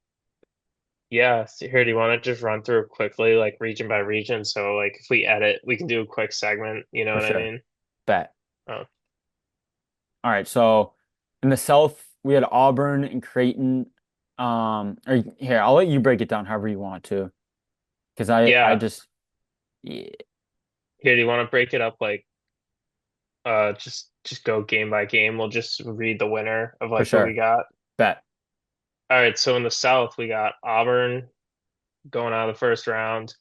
S2: Yeah, so here, do you want to just run through quickly, like region by region? So, like, if we edit, we can do a quick segment. You know
S1: for
S2: what I
S1: sure.
S2: mean?
S1: Bet.
S2: Oh,
S1: All right. So in the South, we had Auburn and Creighton. Or here, I'll let you break it down however you want to, because I
S2: yeah.
S1: just yeah,
S2: Here, do you want to break it up like just go game by game? We'll just read the winner of
S1: for
S2: like who we
S1: sure.
S2: got.
S1: Bet.
S2: All right, so in the South, we got Auburn going out of the first round,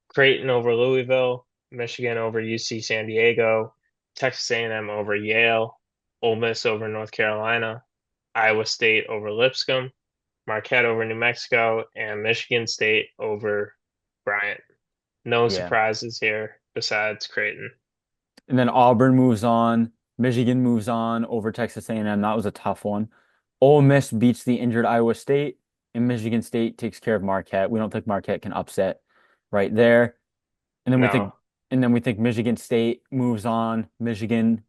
S2: Creighton over Louisville, Michigan over UC San Diego, Texas A&M over Yale, Ole Miss over North Carolina, Iowa State over Lipscomb, Marquette over New Mexico, and Michigan State over Bryant. No
S1: Yeah.
S2: surprises here besides Creighton.
S1: And then Auburn moves on. Michigan moves on over Texas A&M. That was a tough one. Ole Miss beats the injured Iowa State, and Michigan State takes care of Marquette. We don't think Marquette can upset right there. And then we think,
S2: No.
S1: Michigan State moves on. Michigan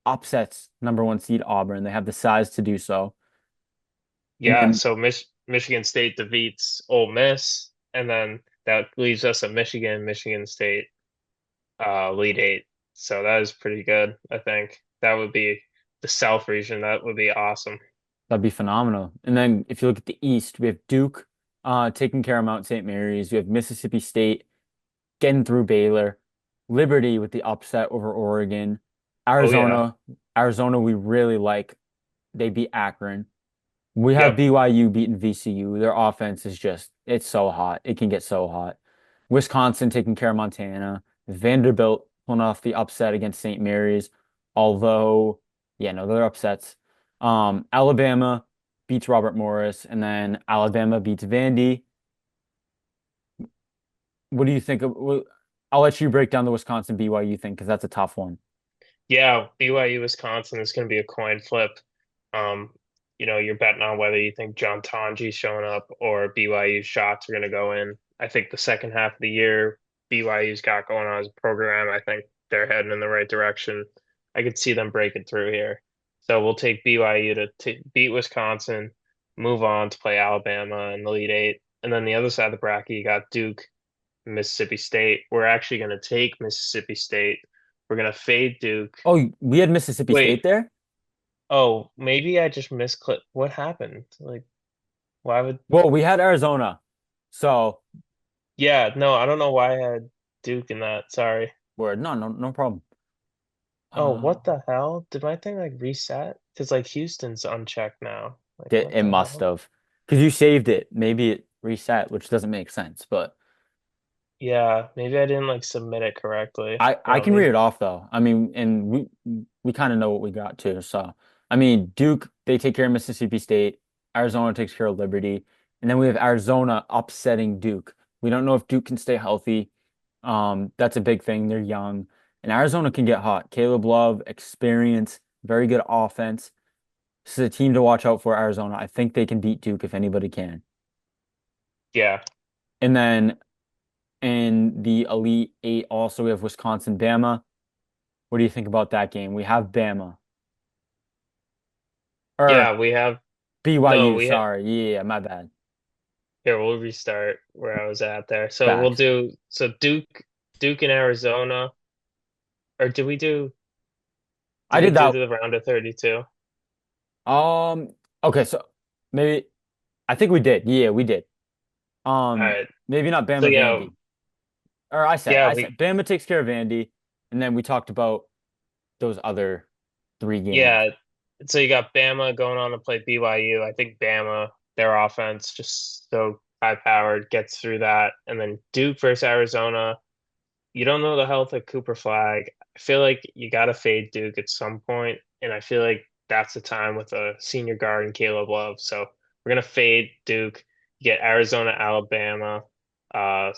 S1: upsets number one seed Auburn. They have the size to do so. And
S2: Yeah,
S1: then
S2: so Michigan State defeats Ole Miss, and then that leaves us a Michigan State Elite Eight. So that is pretty good, I think. That would be the South region. That would be awesome.
S1: that'd be phenomenal. And then if you look at the East, we have Duke taking care of Mount St. Mary's. We have Mississippi State getting through Baylor, Liberty with the upset over Oregon,
S2: Oh yeah.
S1: Arizona. Arizona, we really like. They beat Akron. We have
S2: Yep.
S1: BYU beating VCU. Their offense is just, it's so hot. It can get so hot. Wisconsin taking care of Montana. Vanderbilt pulling off the upset against St. Mary's. Although, yeah, no, they're upsets. Alabama beats Robert Morris, and then Alabama beats Vandy. What do you think of? I'll let you break down the Wisconsin BYU thing because that's a tough one.
S2: Yeah, BYU Wisconsin is going to be a coin flip. Um, you're betting on whether you think John Tonji's showing up or BYU shots are going to go in. I think the second half of the year BYU's got going on as a program. I think they're heading in the right direction. I could see them breaking through here. So we'll take BYU to beat Wisconsin, move on to play Alabama in the Elite Eight. And then the other side of the bracket, you got Duke, Mississippi State. We're actually going to take Mississippi State. We're going to fade Duke.
S1: Oh, we had Mississippi State
S2: Wait,
S1: there?
S2: oh, maybe I just misclicked. What happened? Like, why would?
S1: Well, we had Arizona. So,
S2: Yeah, no, I don't know why I had Duke in that. Sorry.
S1: no problem.
S2: Oh,
S1: Uh,
S2: what the hell? Did my thing like reset? Because like Houston's unchecked now. Like, what
S1: it
S2: the
S1: must
S2: hell?
S1: have because you saved it. Maybe it reset, which doesn't make sense, but
S2: Yeah, maybe I didn't like submit it correctly.
S1: I
S2: Here, let
S1: can read
S2: me.
S1: it off though. I mean, and we kind of know what we got too. So, I mean, Duke, they take care of Mississippi State. Arizona takes care of Liberty. And then we have Arizona upsetting Duke. We don't know if Duke can stay healthy. That's a big thing. They're young. And Arizona can get hot. Caleb Love, experience, very good offense. This is a team to watch out for, Arizona. I think they can beat Duke if anybody can.
S2: Yeah,
S1: And then in the Elite Eight, also we have Wisconsin, Bama. What do you think about that game? We have Bama. Or
S2: yeah, we have no,
S1: BYU,
S2: we have.
S1: sorry. Yeah, my bad.
S2: Here, we'll restart where I was at there. So we'll
S1: Facts.
S2: do Duke in Arizona, or did we do?
S1: I
S2: Did we
S1: did
S2: do
S1: that.
S2: the round of 32?
S1: Um, okay, so maybe I think we did. Yeah, we did.
S2: All right.
S1: Maybe not
S2: So
S1: Bama
S2: yeah,
S1: Vandy. Or
S2: yeah,
S1: I said Bama takes care of Vandy, and then we talked about those other three games.
S2: yeah. So you got Bama going on to play BYU. I think Bama, their offense just so high powered, gets through that. And then Duke versus Arizona. You don't know the health of Cooper Flag. I feel like you got to fade Duke at some point, and I feel like that's the time with a senior guard and Caleb Love. So we're gonna fade Duke, get Arizona, Alabama. uh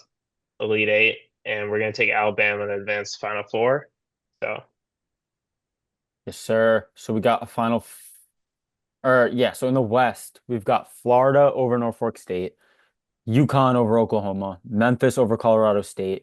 S2: Elite Eight, and we're gonna take Alabama and advance to Final Four. So
S1: Yes, sir. So we got a or yeah, so in the West, we've got Florida over Norfolk State, UConn over Oklahoma, Memphis over Colorado State,